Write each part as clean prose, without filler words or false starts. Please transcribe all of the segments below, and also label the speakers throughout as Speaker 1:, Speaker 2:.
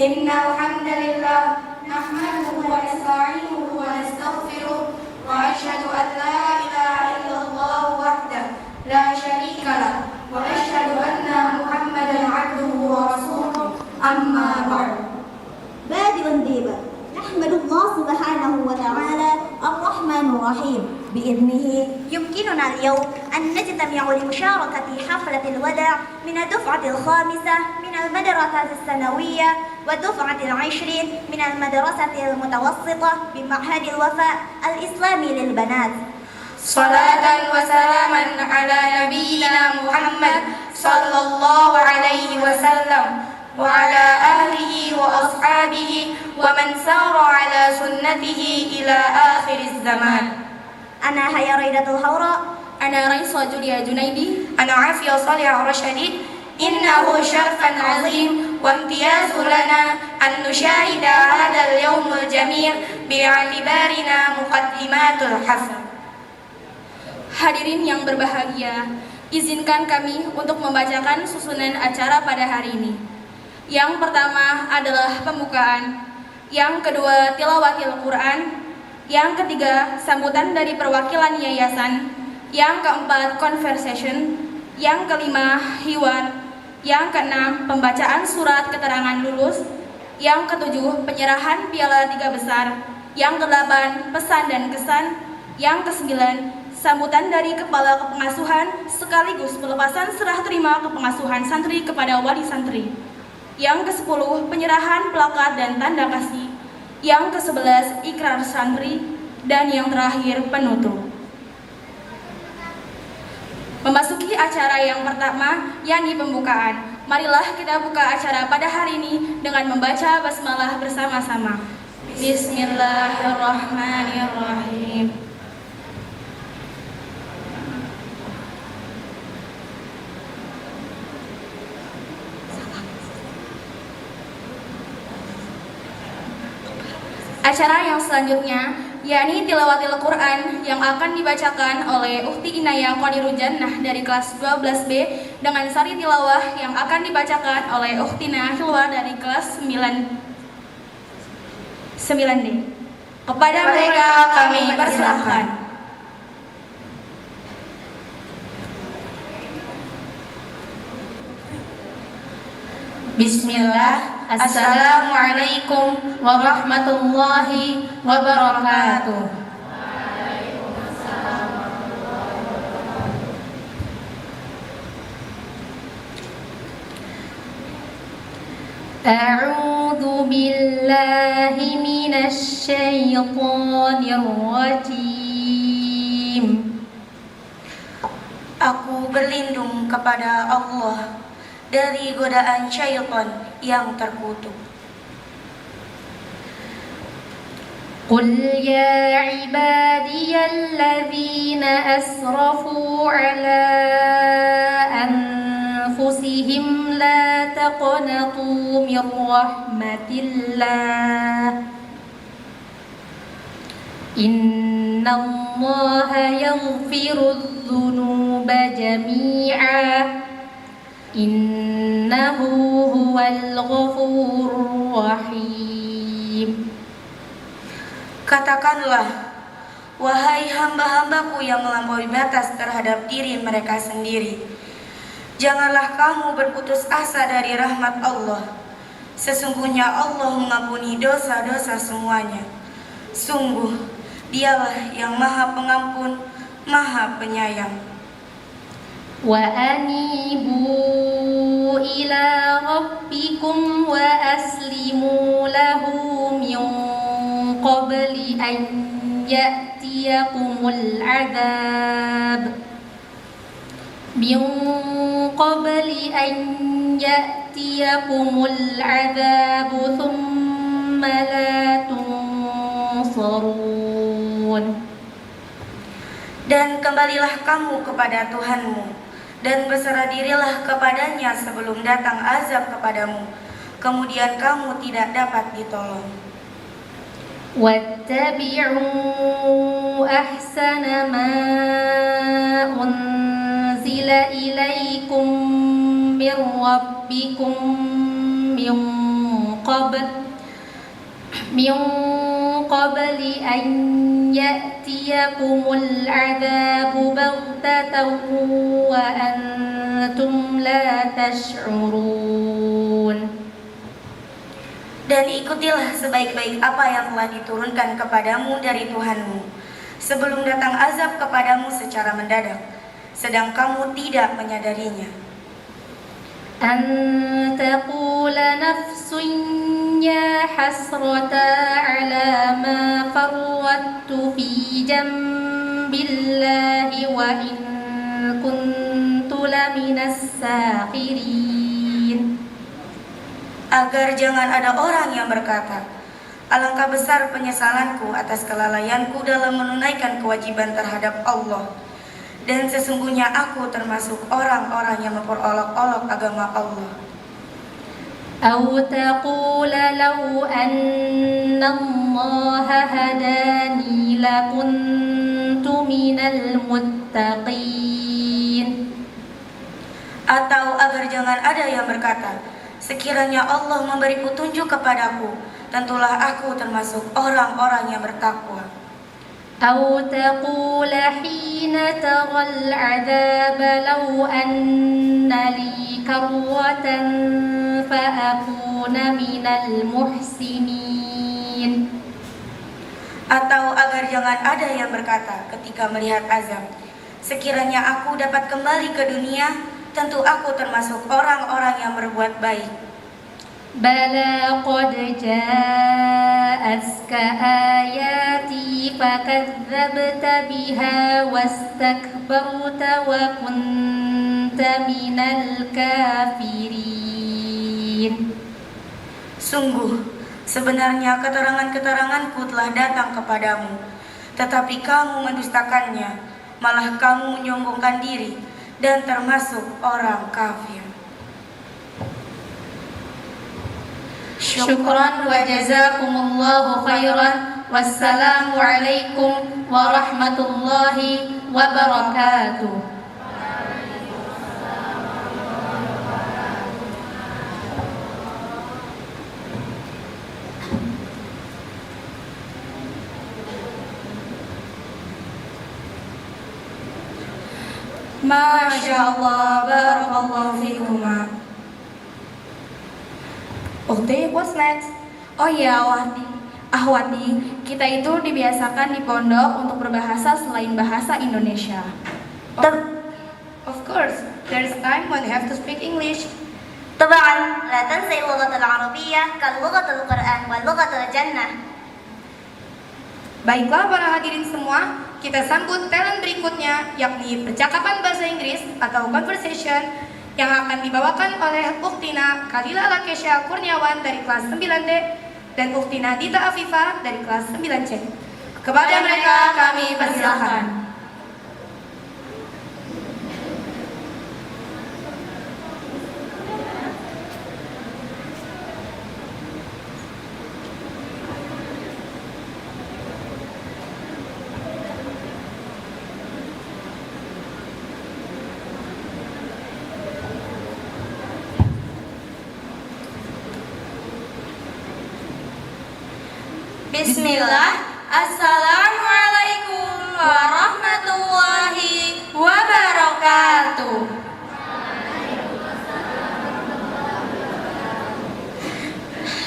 Speaker 1: إن الحمد لله نحمده ونستعينه ونستغفره وأشهد أن لا إله إلا الله وحده لا شريك له وأشهد أن محمدا عبده ورسوله أما بعد.
Speaker 2: بادئ ديبا نحمد الله سبحانه وتعالى الرحمن الرحيم بإذنه يمكننا اليوم أن نجتمع لمشاركة حفلة الوداع من الدفعة الخامسة من المدرسة الثانوية والدفعة العشرين من المدرسة المتوسطة بمعهد الوفاء الإسلامي للبنات.
Speaker 1: صلاة وسلاما على نبينا محمد صلى الله عليه وسلم وعلى آله وأصحابه ومن سار على سنته إلى آخر الزمان.
Speaker 2: أنا هيا ريدة الحوراء.
Speaker 1: أنا ريصة جوليا جنيدي. أنا عافية صالح رشدي. إنه شرف عظيم وامتياز لنا أن نشاهد هذا اليوم الجميل باعتبارنا مقدمات الحفل. Hadirin yang berbahagia, izinkan kami untuk membacakan susunan acara pada hari ini. Yang pertama adalah pembukaan, yang kedua tilawatil Quran, yang ketiga sambutan dari perwakilan yayasan, yang keempat conversation, yang kelima hiwar, yang keenam pembacaan surat keterangan lulus, yang ketujuh penyerahan piala 3 besar, yang kedelapan pesan dan kesan, yang kesembilan sambutan dari kepala kepengasuhan sekaligus pelepasan serah terima kepengasuhan santri kepada wali santri. Yang ke-10 penyerahan plakat dan tanda kasih. Yang ke-11 ikrar santri, dan yang terakhir penutup. Memasuki acara yang pertama, yakni pembukaan. Marilah kita buka acara pada hari ini dengan membaca basmalah bersama-sama. Bismillahirrahmanirrahim. Acara yang selanjutnya yakni tilawatil Quran yang akan dibacakan oleh Ukhti Inaya Qadirul Jannah dari kelas 12B dengan sari tilawah yang akan dibacakan oleh Ukhtina Hilwa dari kelas 9D. Kepada mereka kami persilahkan. Bismillah. Assalamualaikum warahmatullahi wabarakatuh. A'udzu billahi minasy syaithanir rajim. Aku berlindung kepada Allah dari godaan syaitan yang terkutuk. Qul ya ibadiyalladzina asrafu ala anfusihim la taqnatu min rahmatillah. Innallaha yaghfirudz dzunuba jami'a. Innahu huwal ghafurur rahim. Katakanlah, wahai hamba-hambaku yang melampaui batas terhadap diri mereka sendiri, janganlah kamu berputus asa dari rahmat Allah. Sesungguhnya Allah mengampuni dosa-dosa semuanya. Sungguh, Dialah yang Maha Pengampun, Maha Penyayang. Wa anibu ila rabbikum wa aslimu lahu min qabli an ya'tiyakumul adab min qabli an ya'tiyakumul adab thumma la tunsarun. Dan kembalilah kamu kepada Tuhanmu dan berserah dirilah kepadanya sebelum datang azab kepadamu, kemudian kamu tidak dapat ditolong. Wattabi'u ahsana ma unzila ilaikum min rabbikum min
Speaker 3: قبل من قبل أن يأتيكم العذاب بغتة وأنتم لا تشعرون.
Speaker 4: Dan ikutilah sebaik-baik apa yang telah diturunkan kepadamu dari Tuhanmu, sebelum datang azab kepadamu secara mendadak, sedang kamu tidak menyadarinya.
Speaker 3: أن تقول نفس يا حسرة على ما فرطت في جنب الله وإن كنت لمن الساخرين.
Speaker 4: Agar jangan ada orang yang berkata, alangkah besar penyesalanku atas kelalaianku dalam menunaikan kewajiban terhadap Allah, dan sesungguhnya aku termasuk orang-orang yang memperolok-olok agama Allah.
Speaker 3: أو تقول لو أن الله هداني لكنت من المتقين.
Speaker 4: Atau agar jangan ada yang berkata, sekiranya Allah memberi petunjuk kepadaku, tentulah aku termasuk orang-orang yang bertakwa.
Speaker 3: أو تقول حين ترى العذاب لو أن لي كرة فأكون من المحسنين.
Speaker 4: Atau agar jangan ada yang berkata ketika melihat azab, sekiranya aku dapat kembali ke dunia, tentu aku termasuk orang-orang yang berbuat baik.
Speaker 3: بلى قد جاءتك آياتي فكذبت بها واستكبرت وكنت من الكافرين.
Speaker 4: Sungguh, sebenarnya keterangan-keteranganku telah datang kepadamu, tetapi kamu mendustakannya, malah kamu menyombongkan diri dan termasuk orang kafir.
Speaker 1: Syukran wa jazakumullahu khairan. Wassalamualaikum warahmatullahi wabarakatuh. Masya Allah, barakallahu fikuma. Ukhti, what's next? Oh iya, Ahwati, kita itu dibiasakan di pondok untuk berbahasa selain bahasa Indonesia. Of course, there's time when you have to speak English.
Speaker 2: طبعا لا تنسي اللغة العربية كاللغة القرآن واللغة الجنة.
Speaker 1: Baiklah para hadirin semua, kita sambut talent berikutnya, yakni percakapan bahasa Inggris atau conversation yang akan dibawakan oleh Ukhtina Kalila Lakesha Kurniawan dari kelas 9D dan Ukhtina Dita Afifah dari kelas 9C. Kepada mereka kami persilahkan. Bismillah. Assalamualaikum warahmatullahi wabarakatuh.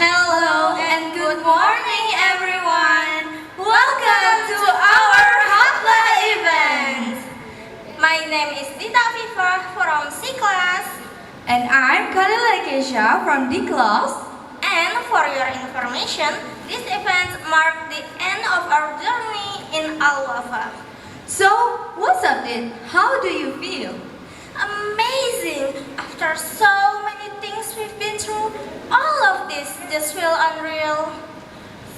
Speaker 1: Hello and good morning everyone. Welcome to our Hafla event. My name is Dita Afifah from C class. And I'm Kalila Kesha from D class. And for your information, this event marked the end of our journey in Al-Wafa. So, what's up then? How do you feel? Amazing! After so many things we've been through, all of this just feel unreal.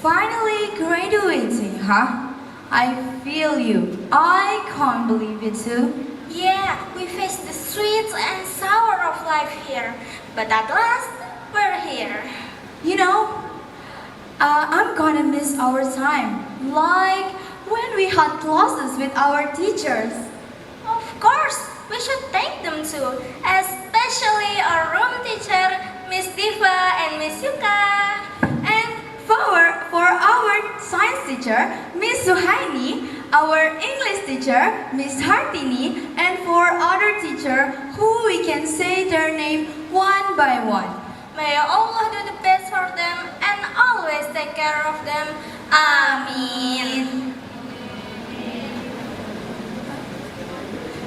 Speaker 1: Finally graduating, huh? I feel you. I can't believe it too. Yeah, we faced the sweet and sour of life here, but at last, we're here. You know, I'm gonna miss our time, like when we had classes with our teachers. Of course, we should thank them too, especially our room teacher,
Speaker 2: Miss Diva and Miss Yuka.
Speaker 1: And for our science teacher, Miss Suhaini, our English teacher, Miss Hartini, and for other teacher who we can say their name one by one.
Speaker 2: May Allah do the best for them and always take care of them. Amin.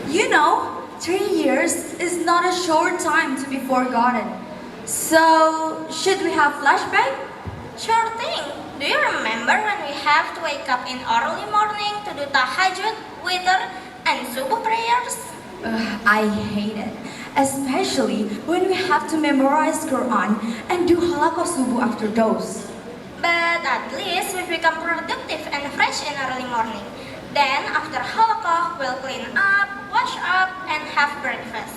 Speaker 1: You know, 3 years is not a short time to be forgotten. So, should we have flashback?
Speaker 2: Sure thing. Do you remember when we have to wake up in early morning to do tahajjud, witr, and subuh prayers?
Speaker 1: I hate it, especially when we have to memorize Quran and do halaqah subuh after those.
Speaker 2: But at least we become productive and fresh in early morning. Then after halaqah, we'll clean up, wash up, and have breakfast.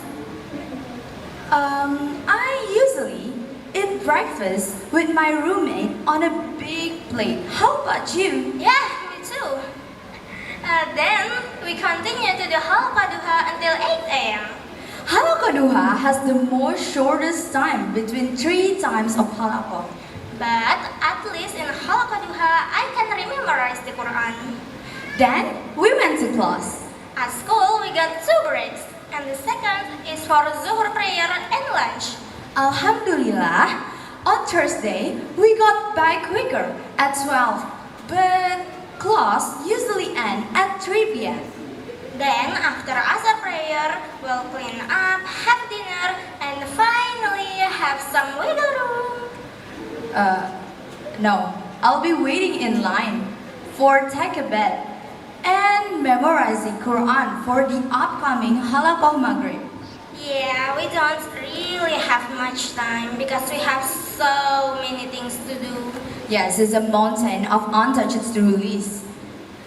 Speaker 1: I usually eat breakfast with my roommate on a big plate. How about you?
Speaker 2: Yeah, me too. Then we continue to do halaqah duha until 8 a.m.
Speaker 1: Halaqah duha has the most shortest time between 3 times of halaqah.
Speaker 2: But at least in halaqah duha, I can memorize the Quran.
Speaker 1: Then we went to class.
Speaker 2: At school, we got 2 breaks, and the second is for zuhur prayer and lunch.
Speaker 1: Alhamdulillah, on Thursday we got back quicker at 12, but class usually end at 3 p.m.
Speaker 2: Then after asar prayer, we'll clean up, have dinner, and finally have some wiggle room.
Speaker 1: No, I'll be waiting in line for take a bath and memorizing Quran for the upcoming halaqah maghrib.
Speaker 2: Yeah, we don't really have much time because we have so many things to do.
Speaker 1: Yes, it's a mountain of untouched to-do-lists.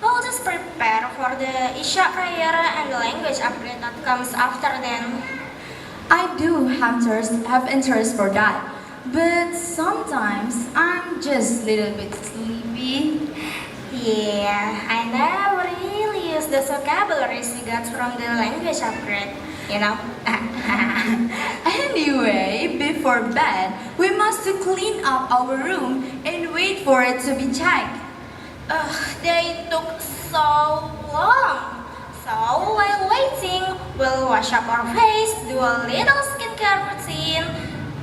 Speaker 2: We'll just prepare for the Isya prayer and the language upgrade that comes after then.
Speaker 1: I do have interest for that, but sometimes I'm just a little bit sleepy.
Speaker 2: Yeah, I never really use the vocabularies we got from the language upgrade, you know.
Speaker 1: Anyway, before bed, we must to clean up our room and wait for it to be checked.
Speaker 2: They took so long. So while waiting, we'll wash up our face, do a little skincare routine,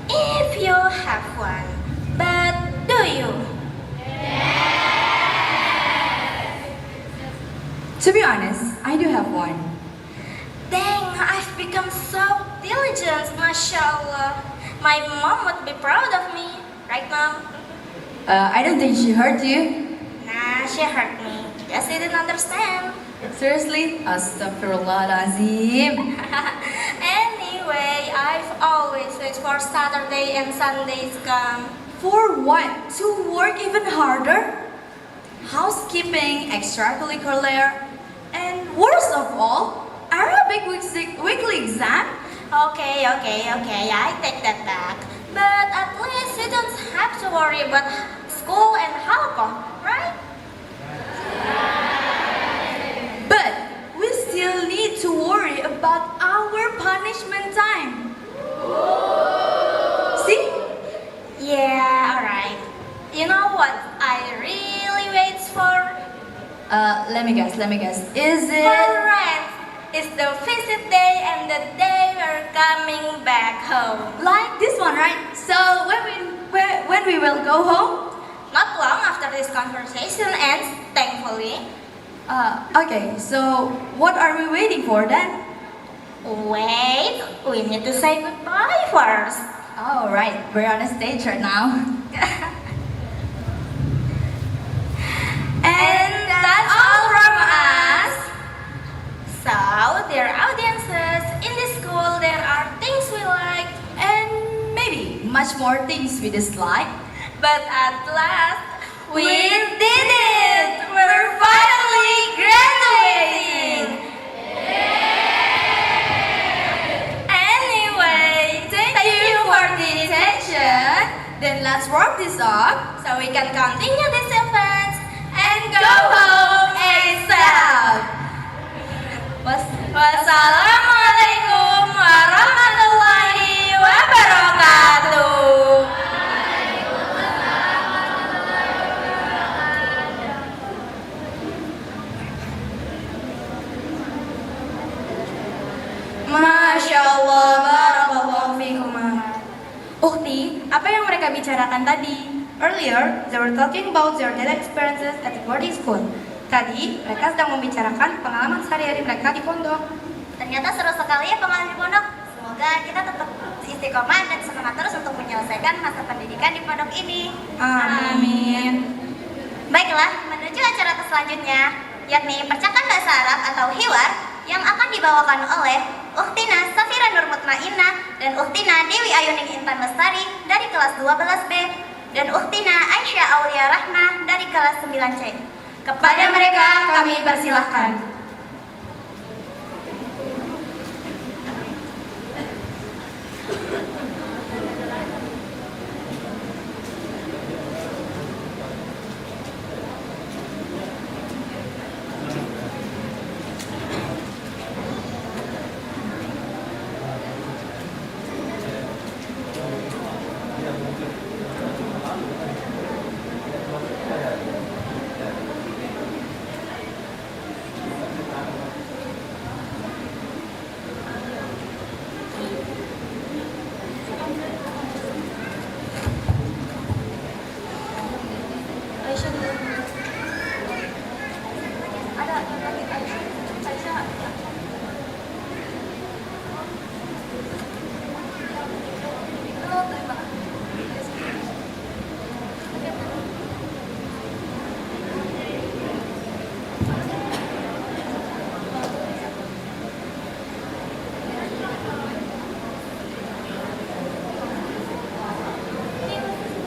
Speaker 2: if you have one. But do you?
Speaker 1: To be honest, I do have one.
Speaker 2: Dang, I've become so diligent, mashallah. My mom would be proud of me, right mom?
Speaker 1: I don't think she hurt you.
Speaker 2: Nah, she hurt me. Just didn't understand.
Speaker 1: Seriously? Astaghfirullahalazim.
Speaker 2: Anyway, I've always waited for Saturday and Sundays come.
Speaker 1: For what? To work even harder? Housekeeping, extracurricular, and worst of all, Arabic weekly exam?
Speaker 2: Okay, I take that back. But at least we don't have to worry about school and halaqah, right?
Speaker 1: But we still need to worry about our punishment time. See?
Speaker 2: Yeah, alright. You know what I really wait for?
Speaker 1: Let me guess. Is it?
Speaker 2: Correct! It's the visit day and the day we're coming back home.
Speaker 1: Like this one, right? So when we will go home?
Speaker 2: Not long after this conversation ends, thankfully.
Speaker 1: Okay, so what are we waiting for then?
Speaker 2: Wait, we need to say goodbye first.
Speaker 1: Oh, right, we're on a stage right now.
Speaker 2: And that's all from us. So, dear audiences, in this school there are things we like,
Speaker 1: And maybe much more things we dislike.
Speaker 2: but at last, we did it! We're finally graduating! Anyway, thank you for the attention.
Speaker 1: Then let's wrap this up.
Speaker 2: So we can continue this event and go
Speaker 1: Go
Speaker 2: home
Speaker 1: home
Speaker 2: ASAP.
Speaker 1: Was-
Speaker 2: Wassalamualaikum warahmatullahi wabarakatuh.
Speaker 1: mereka bicarakan tadi?
Speaker 5: Earlier, they were talking about their daily experiences at the boarding school. Tadi, mereka sedang membicarakan pengalaman sehari-hari mereka di pondok.
Speaker 2: Ternyata seru sekali ya pengalaman di pondok. Semoga kita tetap istiqomah dan semangat terus untuk menyelesaikan masa pendidikan di pondok ini.
Speaker 5: Amin.
Speaker 2: Baiklah, menuju acara selanjutnya, yakni percakapan bahasa Arab atau hiwar yang akan dibawakan oleh Ukhtina Safira Nur Mutmainnah dan Ukhtina Dewi Ayuning Intan Lestari dari kelas 12B dan Ukhtina Aisyah Aulia Rahmah dari kelas 9C.
Speaker 1: Kepada mereka kami persilahkan.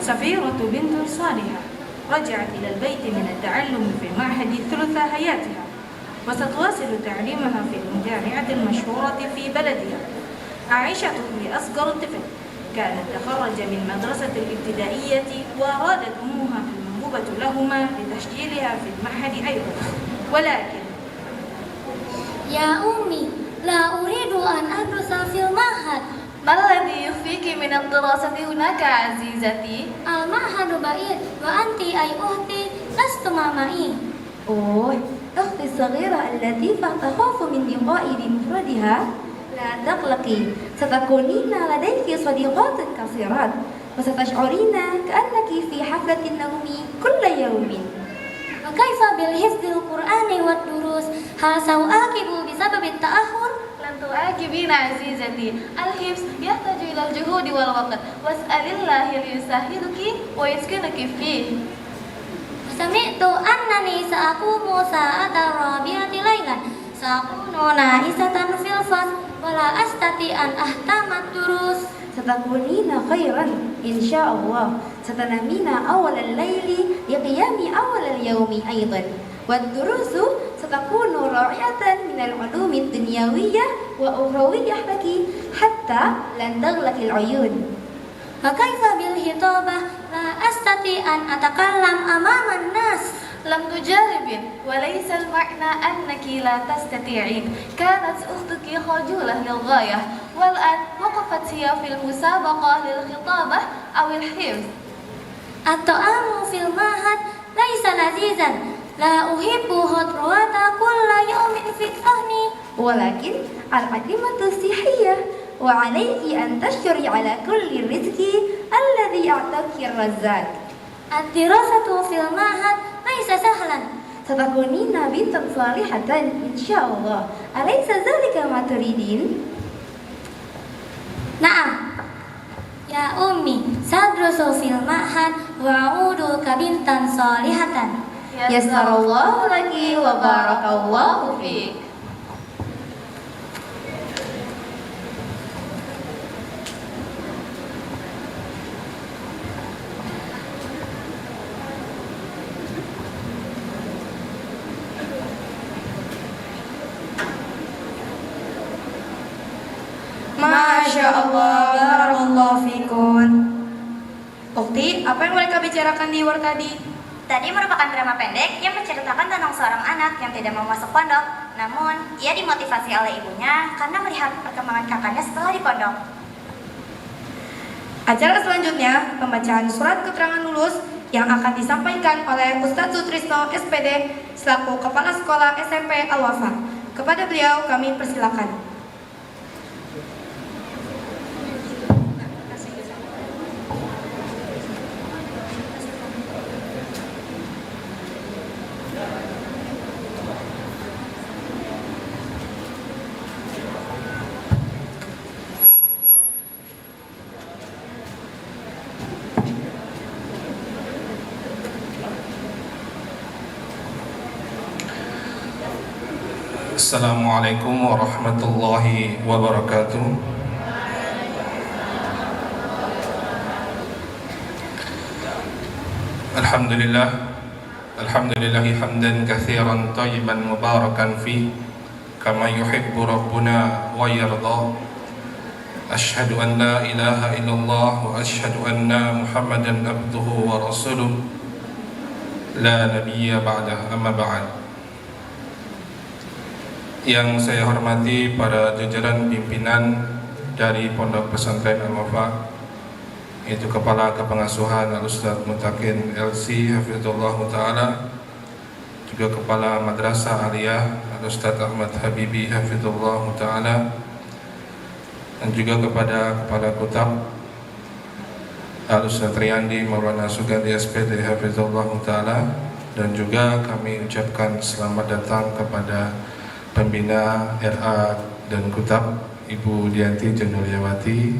Speaker 5: سفيرة بنت صالحة رجعت إلى البيت من التعلم في معهد ثلث حياتها، وستواصل تعليمها في الجامعة المشهورة في بلدها. عائشة هي أصغر طفل، كانت تخرج من مدرسة الابتدائية وأرادت أمها الموهوبة لهما لتسجيلها في المعهد أيضا، ولكن
Speaker 6: يا أمي لا أريد أن أدرس في المعهد.
Speaker 1: ما الذي يخفيك من الدراسة هناك عزيزتي؟
Speaker 6: المعهد بعيد وأنت أي أختي لست معي.
Speaker 3: أوه، أختي الصغيرة اللطيفة تخاف من لقائي بمفردها؟ لا تقلقي، ستكونين لديك صديقات كثيرات وستشعرين كأنك في حفلة النوم كل يوم.
Speaker 6: وكيف بالحفظ القرآن والدروس؟ هل سأعاقب بسبب التأخر؟
Speaker 1: لن تؤاكبين عزيزتي، الحفظ يحتاج إلى الجهود والوقت، واسأل الله ليسهلك ويسكنك فيه.
Speaker 6: سمعت أنني سأقوم ساعة الرابعة ليلا، سأكون نائسة في الفصل ولا أستطيع أن أهتم الدروس.
Speaker 3: ستكونين خيرا إن شاء الله، ستنامين أول الليل لقيام أول اليوم أيضا، والدروس ستكون رائعة من العلوم الدنيوية وأخروية لك حتى لن تغلق العيون.
Speaker 6: وكيف بالخطابة؟ لا أستطيع أن أتكلم أمام الناس.
Speaker 1: لم تجربين، وليس المعنى أنك لا تستطيعين. كانت أختك خجولة للغاية، والآن وقفت هي في المسابقة للخطابة أو الحفظ.
Speaker 6: الطعام في المعهد ليس لذيذا، لا أحب خطوات كل يوم في الصحن.
Speaker 3: ولكن العزيمة صحية، وعليك أن تشكري على كل الرزق الذي أعطاك الرزاق.
Speaker 6: الدراسة في المعهد ليس سهلا.
Speaker 3: ستكونين بنتا صالحة إن شاء الله، أليس ذلك ما تريدين؟
Speaker 6: نعم يا أمي، سأدرس في المعهد وأعود كبنتا صالحة.
Speaker 3: يسر الله لك وبارك الله فيك.
Speaker 5: Masya Allah, barakallahu fikun. Ukti, apa yang mereka bicarakan di luar tadi?
Speaker 2: Tadi merupakan drama pendek yang menceritakan tentang seorang anak yang tidak mau masuk pondok. Namun, ia dimotivasi oleh ibunya karena melihat perkembangan kakaknya setelah di pondok.
Speaker 5: Acara selanjutnya, pembacaan surat keterangan lulus yang akan disampaikan oleh Ustadz Sutrisno SPD selaku Kepala Sekolah SMP Al-Wafa. Kepada beliau kami persilakan.
Speaker 7: Assalamualaikum warahmatullahi wabarakatuh. Alhamdulillahi hamdan katsiran thayyiban mubarakan fi kama yuhibbu rabbuna wa yarda. Asyhadu an la ilaha illallah wa asyhadu anna Muhammadan abduhu wa rasuluh la nabiyya ba'dah, amma ba'd. Yang saya hormati para jajaran pimpinan dari Pondok Pesantren Al-Wafa, yaitu Kepala Kepengasuhan Al-Ustadz Mutakin LC Hafizullah Ta'ala, juga Kepala Madrasah Aliyah Al-Ustadz Ahmad Habibi Hafizullah Ta'ala, dan juga kepada Kepala Kutab Al-Ustadz Riyandi Maulana Sugandi SPD Hafizullah Ta'ala, dan juga kami ucapkan selamat datang kepada Pembina RA dan Kutab Ibu Dianti Januliawati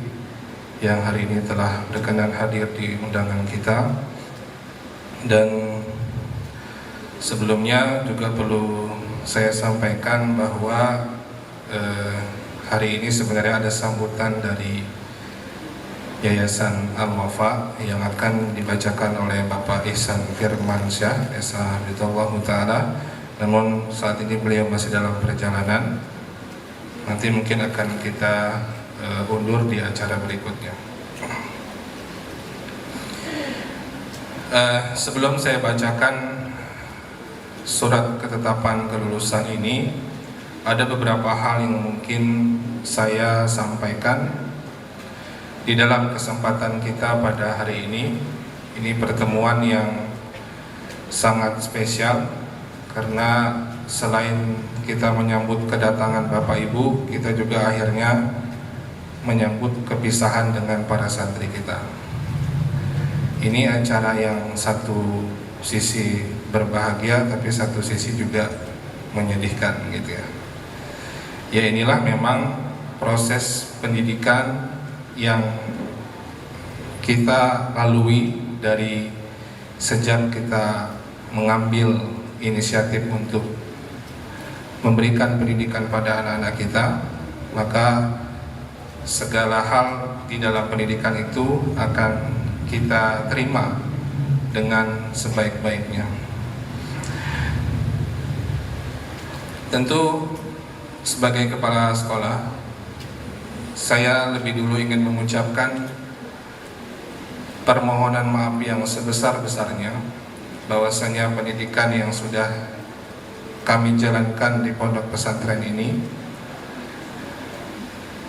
Speaker 7: yang hari ini telah berkenan hadir di undangan kita. Dan sebelumnya juga perlu saya sampaikan bahwa hari ini sebenarnya ada sambutan dari Yayasan Al-Wafa yang akan dibacakan oleh Bapak Ihsan Firmansyah Hafizahullah Ta'ala. Namun saat ini beliau masih dalam perjalanan. Nanti mungkin akan kita undur di acara berikutnya. Sebelum saya bacakan surat ketetapan kelulusan ini, ada beberapa hal yang mungkin saya sampaikan di dalam kesempatan kita pada hari ini. Ini pertemuan yang sangat spesial, karena selain kita menyambut kedatangan Bapak Ibu, kita juga akhirnya menyambut kepisahan dengan para santri kita. Ini acara yang satu sisi berbahagia, tapi satu sisi juga menyedihkan gitu ya. Ya, inilah memang proses pendidikan yang kita lalui dari sejak kita mengambil inisiatif untuk memberikan pendidikan pada anak-anak kita. Maka segala hal di dalam pendidikan itu akan kita terima dengan sebaik-baiknya. Tentu sebagai kepala sekolah, saya lebih dulu ingin mengucapkan permohonan maaf yang sebesar-besarnya bahwasanya pendidikan yang sudah kami jalankan di pondok pesantren ini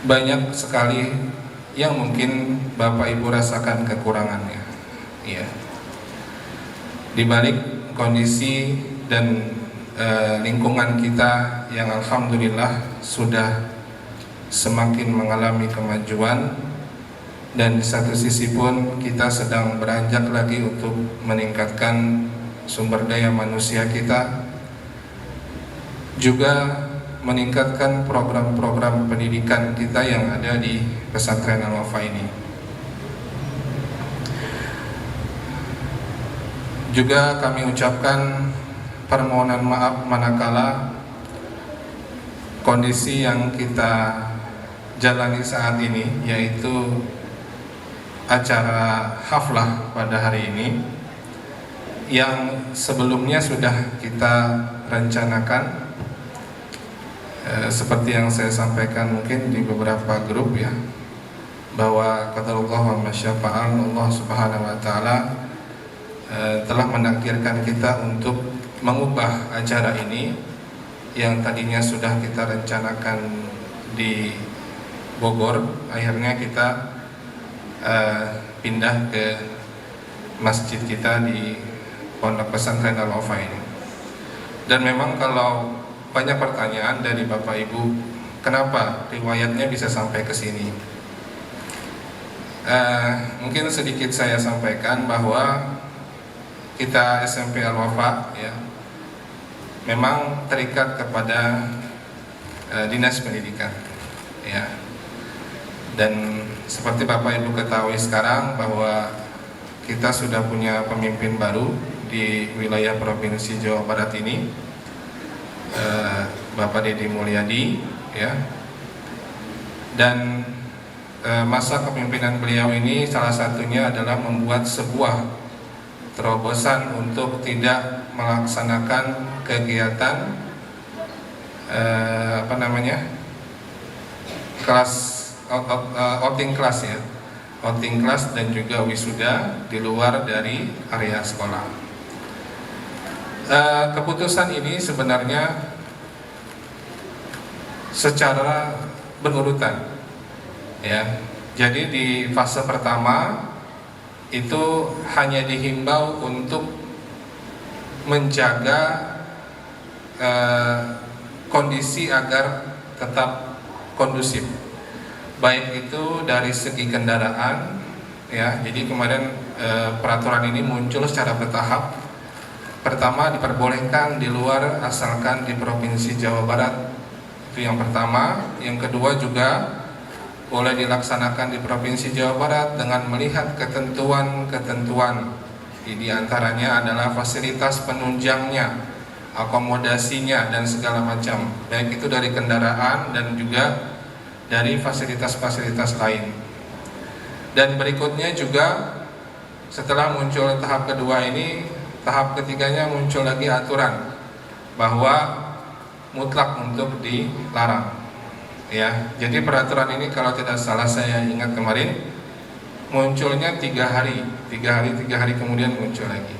Speaker 7: banyak sekali yang mungkin Bapak Ibu rasakan kekurangannya. Ya. Di balik kondisi dan lingkungan kita yang alhamdulillah sudah semakin mengalami kemajuan, dan di satu sisi pun kita sedang beranjak lagi untuk meningkatkan sumber daya manusia kita, juga meningkatkan program-program pendidikan kita yang ada di pesantren Al-Wafa ini. Juga kami ucapkan permohonan maaf manakala kondisi yang kita jalani saat ini, yaitu acara haflah pada hari ini yang sebelumnya sudah kita rencanakan, seperti yang saya sampaikan mungkin di beberapa grup ya, bahwa qadarullah wa masyafa'al, Allah Subhanahu wa taala telah menakdirkan kita untuk mengubah acara ini yang tadinya sudah kita rencanakan di Bogor, akhirnya kita pindah ke masjid kita di Pondok Pesantren Al-Wafa ini. Dan memang kalau banyak pertanyaan dari Bapak Ibu, kenapa riwayatnya bisa sampai ke sini? Mungkin sedikit saya sampaikan bahwa kita SMP Al-Wafa ya, memang terikat kepada dinas pendidikan ya. Dan seperti Bapak Ibu ketahui sekarang bahwa kita sudah punya pemimpin baru di wilayah Provinsi Jawa Barat ini, Bapak Deddy Mulyadi, ya. Dan masa kepemimpinan beliau ini salah satunya adalah membuat sebuah terobosan untuk tidak melaksanakan kegiatan kelas outing kelas, ya, outing kelas dan juga wisuda di luar dari area sekolah. Keputusan ini sebenarnya secara berurutan, ya. Jadi di fase pertama itu hanya dihimbau untuk menjaga kondisi agar tetap kondusif, baik itu dari segi kendaraan, ya. Jadi kemarin peraturan ini muncul secara bertahap. Pertama, diperbolehkan di luar asalkan di Provinsi Jawa Barat, itu yang pertama. Yang kedua juga boleh dilaksanakan di Provinsi Jawa Barat dengan melihat ketentuan-ketentuan. Di antaranya adalah fasilitas penunjangnya, akomodasinya dan segala macam, baik itu dari kendaraan dan juga dari fasilitas-fasilitas lain. Dan berikutnya juga setelah muncul tahap kedua ini, tahap ketiganya muncul lagi aturan bahwa mutlak untuk dilarang, ya. Jadi peraturan ini kalau tidak salah saya ingat kemarin munculnya 3 hari kemudian muncul lagi.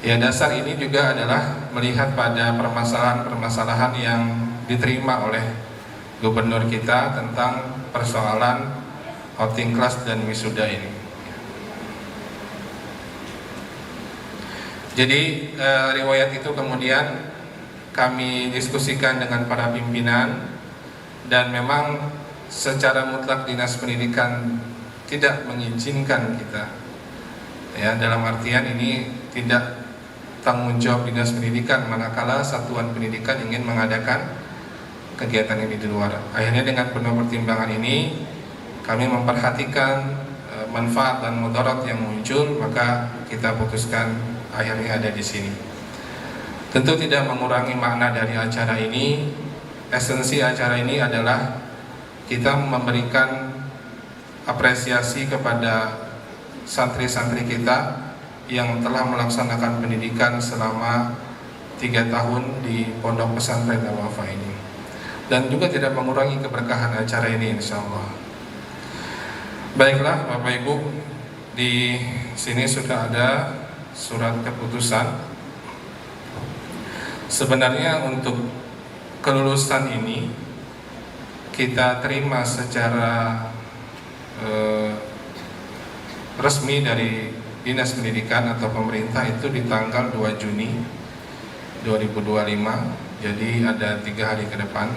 Speaker 7: Ya, dasar ini juga adalah melihat pada permasalahan-permasalahan yang diterima oleh gubernur kita tentang persoalan outing kelas dan wisuda ini. Jadi riwayat itu kemudian kami diskusikan dengan para pimpinan, dan memang secara mutlak Dinas Pendidikan tidak mengizinkan kita, ya, dalam artian ini tidak tanggung jawab Dinas Pendidikan manakala satuan pendidikan ingin mengadakan kegiatan ini di luar. Akhirnya dengan penuh pertimbangan ini kami memperhatikan manfaat dan mudarat yang muncul, maka kita putuskan akhirnya ada di sini. Tentu tidak mengurangi makna dari acara ini. Esensi acara ini adalah kita memberikan apresiasi kepada santri-santri kita yang telah melaksanakan pendidikan selama 3 tahun di Pondok Pesantren Al-Wafa ini, dan juga tidak mengurangi keberkahan acara ini, insya Allah. Baiklah Bapak Ibu, di sini sudah ada surat keputusan. Sebenarnya untuk kelulusan ini kita terima secara resmi dari Dinas Pendidikan atau pemerintah itu di tanggal 2 Juni 2025. Jadi ada 3 hari ke depan.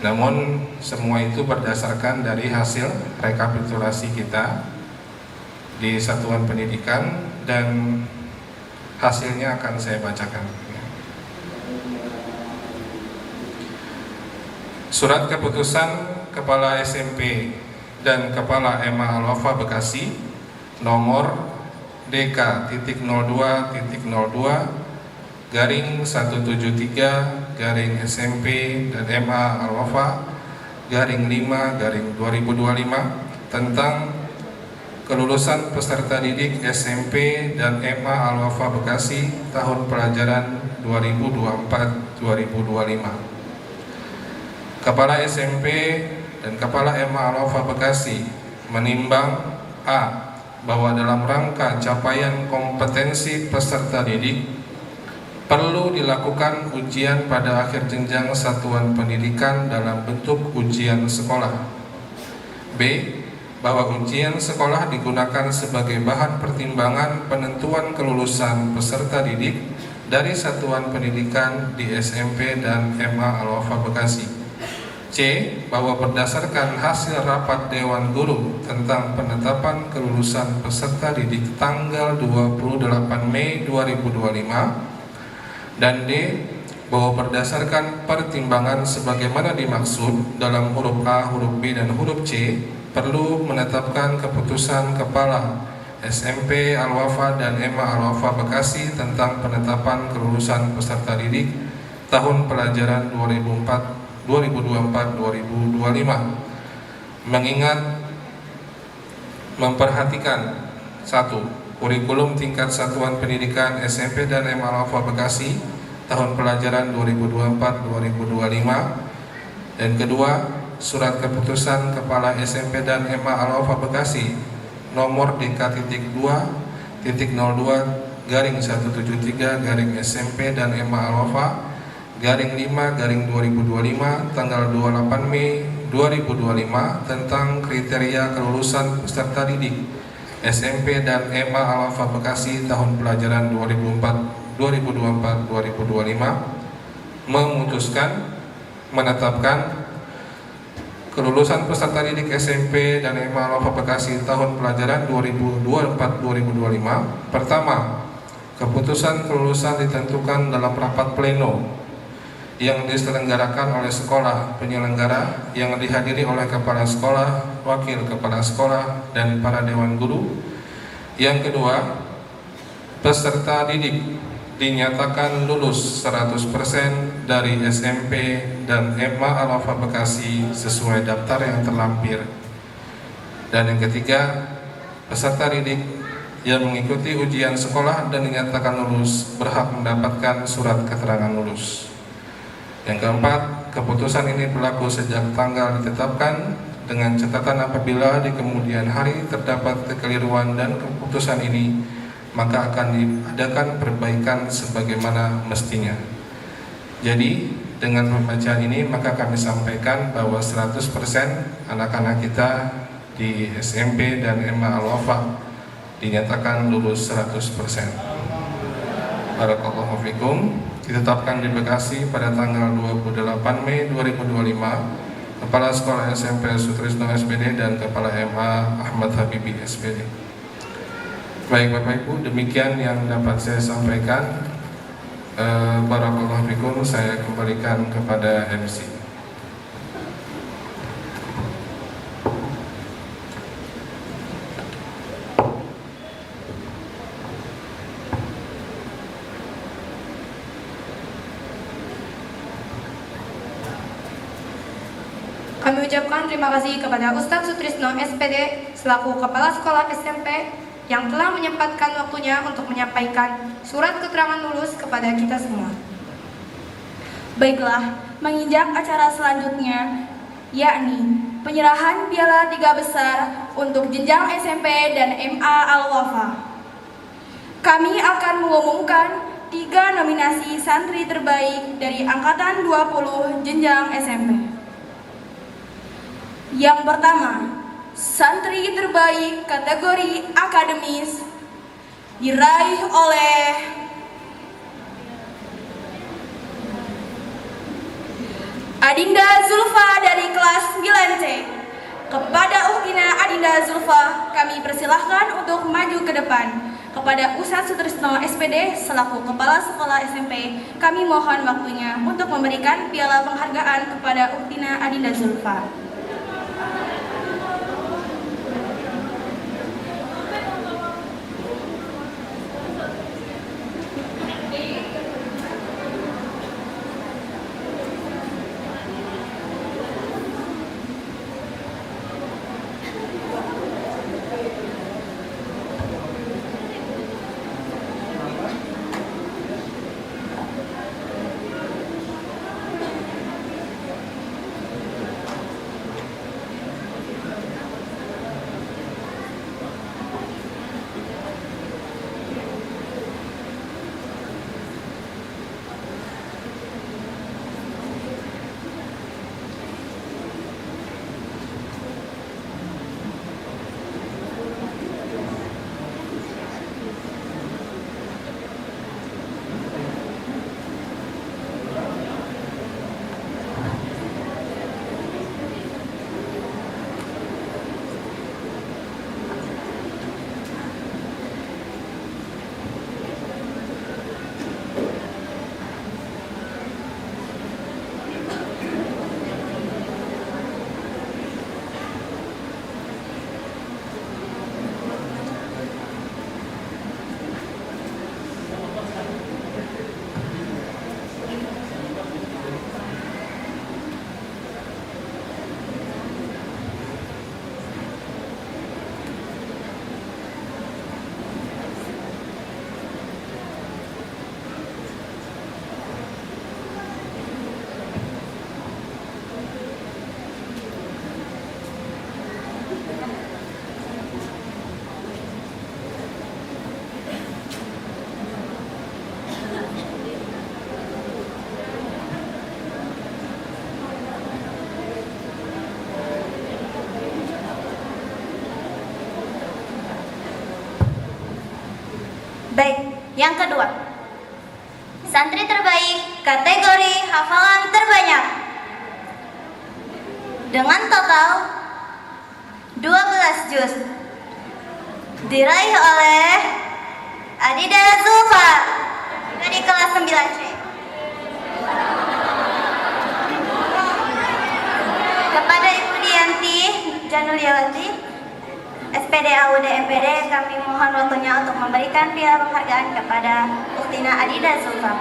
Speaker 7: Namun semua itu berdasarkan dari hasil rekapitulasi kita di satuan pendidikan, dan hasilnya akan saya bacakan. Surat keputusan Kepala SMP dan Kepala MA Al-Wafa Bekasi nomor DK.02.173/SMP dan MA Al-Wafa /5/2025 tentang kelulusan peserta didik SMP dan MA Al-Wafa Bekasi tahun pelajaran 2024-2025. Kepala SMP dan Kepala MA Al-Wafa Bekasi menimbang A. Bahwa dalam rangka capaian kompetensi peserta didik perlu dilakukan ujian pada akhir jenjang satuan pendidikan dalam bentuk ujian sekolah. B. Bahwa ujian sekolah digunakan sebagai bahan pertimbangan penentuan kelulusan peserta didik dari satuan pendidikan di SMP dan MA Al-Wafa Bekasi. C. Bahwa berdasarkan hasil rapat Dewan Guru tentang penetapan kelulusan peserta didik tanggal 28 Mei 2025, dan D. Bahwa berdasarkan pertimbangan sebagaimana dimaksud dalam huruf A, huruf B, dan huruf C, perlu menetapkan keputusan Kepala SMP Al-Wafa dan MA Al-Wafa Bekasi tentang penetapan kelulusan peserta didik tahun pelajaran 2024-2025. Mengingat memperhatikan 1. Kurikulum tingkat satuan pendidikan SMP dan SMA Al-Wafa Bekasi tahun pelajaran 2024-2025. Dan kedua, surat keputusan Kepala SMP dan SMA Al-Wafa Bekasi nomor DK.2.02/173 SMP dan SMA Al-Wafa /5/2025 tanggal 28 Mei 2025 tentang kriteria kelulusan peserta didik SMP dan SMA Al-Wafa Bekasi tahun pelajaran 2024-2025 memutuskan menetapkan kelulusan peserta didik SMP dan SMA Al-Wafa Bekasi tahun pelajaran 2024-2025. Pertama, keputusan kelulusan ditentukan dalam rapat pleno yang diselenggarakan oleh sekolah penyelenggara yang dihadiri oleh kepala sekolah, wakil kepala sekolah, dan para dewan guru. Yang kedua, peserta didik dinyatakan lulus 100% dari SMP dan SMA Al-Wafa Bekasi sesuai daftar yang terlampir. Dan yang ketiga, peserta didik yang mengikuti ujian sekolah dan dinyatakan lulus berhak mendapatkan surat keterangan lulus. Yang keempat, keputusan ini berlaku sejak tanggal ditetapkan dengan catatan apabila di kemudian hari terdapat kekeliruan dan keputusan ini, maka akan diadakan perbaikan sebagaimana mestinya. Jadi, dengan pembacaan ini maka kami sampaikan bahwa 100% anak-anak kita di SMP dan SMA Al-Wafa dinyatakan lulus 100%. Barakallahu fikum. Ditetapkan di Bekasi pada tanggal 28 Mei 2025 Kepala Sekolah SMP Sutrisno SPD dan Kepala MA Ahmad Habibi SPD. Baik Bapak Ibu, demikian yang dapat saya sampaikan. Barakallahu fikum, saya kembalikan kepada MC.
Speaker 1: Kami ucapkan terima kasih kepada Ustadz Sutrisno SPD selaku Kepala Sekolah SMP yang telah menyempatkan waktunya untuk menyampaikan surat keterangan lulus kepada kita semua. Baiklah, menginjak acara selanjutnya, yakni penyerahan piala 3 besar untuk jenjang SMP dan MA Al-Wafa. Kami akan mengumumkan 3 nominasi santri terbaik dari Angkatan 20 jenjang SMP. Yang pertama, santri terbaik kategori akademis diraih oleh Adinda Zulfa dari kelas 9C. Kepada Uktina Adinda Zulfa, kami persilahkan untuk maju ke depan. Kepada Ustadz Sutrisno SPD selaku Kepala Sekolah SMP, kami mohon waktunya untuk memberikan piala penghargaan kepada Uktina Adinda Zulfa.
Speaker 2: Baik, yang kedua. Santri terbaik kategori hafalan terbanyak dengan total 12 juz diraih oleh Adida Zulfa dari kelas 9C. Kepada Ibu Dianti Januliawati SPD AUD MPD, kami mohon waktunya untuk memberikan piala penghargaan kepada Uktina Adida Zulfa.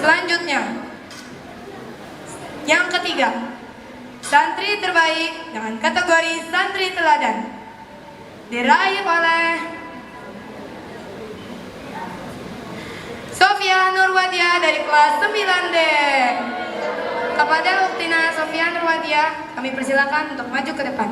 Speaker 5: Selanjutnya, yang ketiga, santri terbaik dengan kategori santri teladan diraih oleh Sofia Nurwadia dari kelas 9D. Kepada Uktina Sofia Nurwadia, kami persilakan untuk maju ke depan.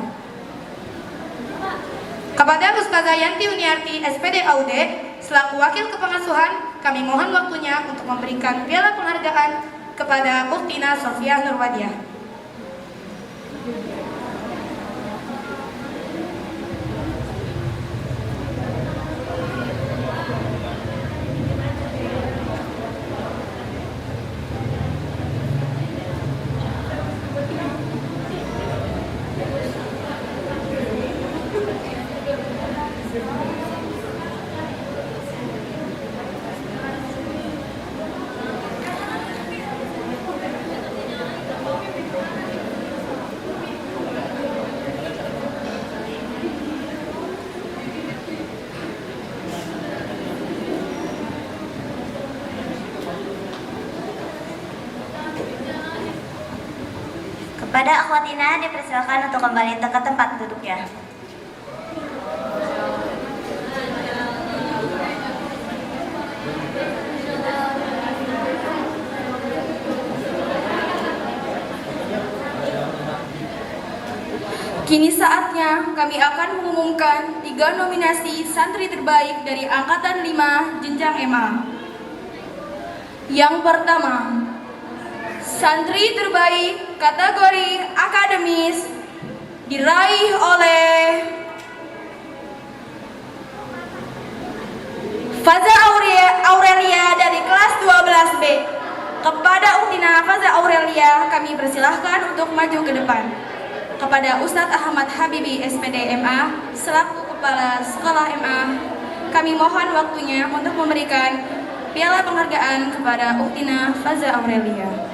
Speaker 5: Kepada Ustazah Yanti Uniarti SPD AUD selaku wakil kepengasuhan, kami mohon waktunya untuk memberikan piala penghargaan kepada Uktina Sofia Nurwadia.
Speaker 2: Kepada akhwatina dipersilakan untuk kembali ke tempat duduknya.
Speaker 1: Kini saatnya kami akan mengumumkan 3 nominasi santri terbaik dari Angkatan 5 Jenjang MA. Yang pertama, santri terbaik kategori akademis diraih oleh Faza Aurelia dari kelas 12B. Kepada Uktina Faza Aurelia, kami persilahkan untuk maju ke depan. Kepada Ustadz Ahmad Habibi SPD MA selaku Kepala Sekolah MA, kami mohon waktunya untuk memberikan piala penghargaan kepada Uktina Faza Aurelia.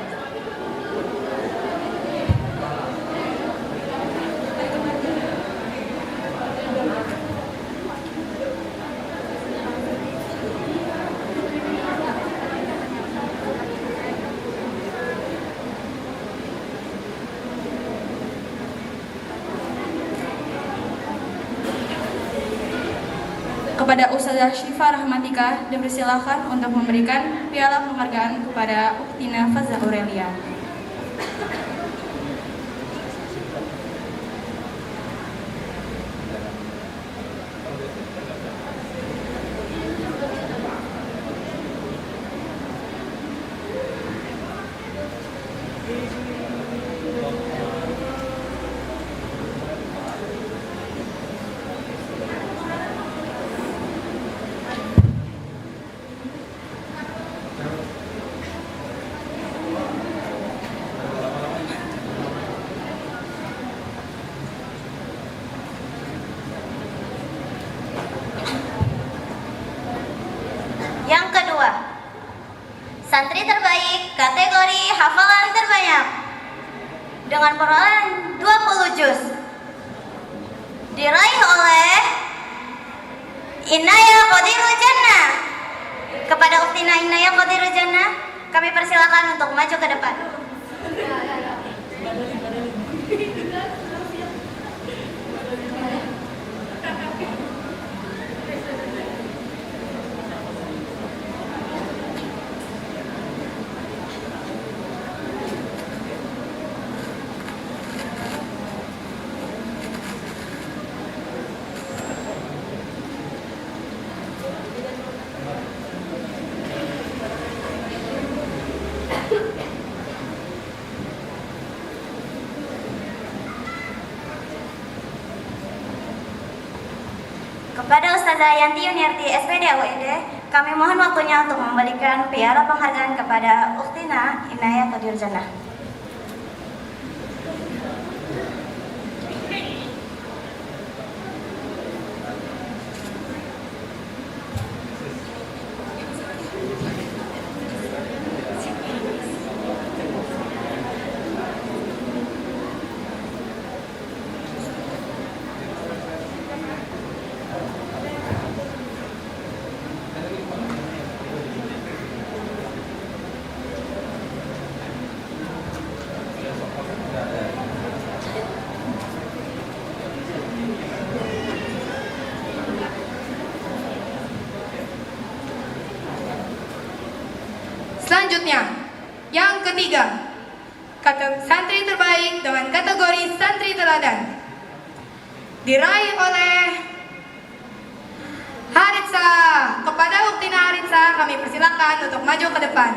Speaker 1: Kepada Ustazah Syifa Rahmatika dipersilakan untuk memberikan piala penghargaan kepada Uktina Faza Aurelia.
Speaker 2: santri terbaik kategori hafalan terbanyak dengan perolehan 20 juz diraih oleh Inaya Qadirul Jannah. Kepada Uktina Inaya Qadirul Jannah, kami persilakan untuk maju ke depan. Kepada Ustazah Yanti Yuniarti SPD UID, kami mohon waktunya untuk memberikan piala penghargaan kepada Uktina Inaya Qadirul Jannah.
Speaker 5: Selanjutnya, yang ketiga, santri terbaik dengan kategori santri teladan diraih oleh Haritsa. Kepada Uktina Haritsa, kami persilakan untuk maju ke depan.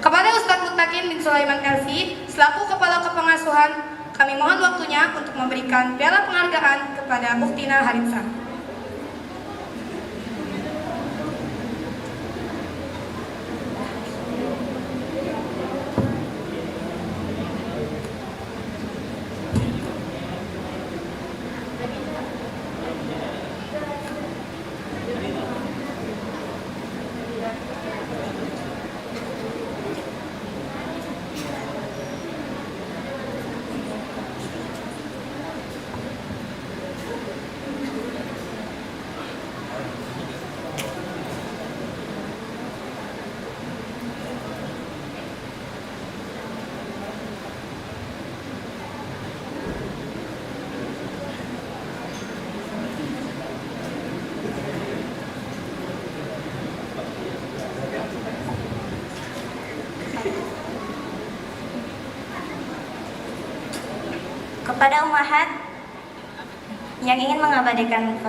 Speaker 5: Kepada Ustadz Muttaqin bin Sulaiman LC, selaku Kepala Kepengasuhan, kami mohon waktunya untuk memberikan piala penghargaan kepada Uktina Haritsa.
Speaker 2: Kepada ummahat yang ingin mengabadikan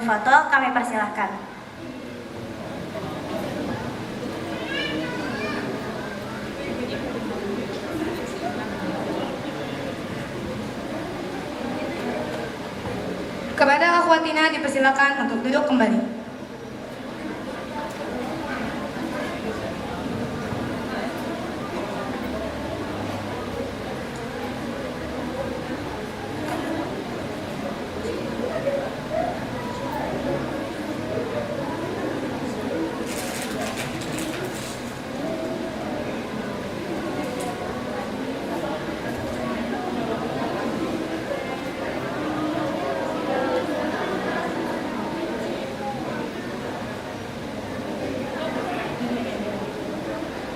Speaker 2: foto, kami persilahkan.
Speaker 5: Kepada akhwatina dipersilakan untuk duduk kembali.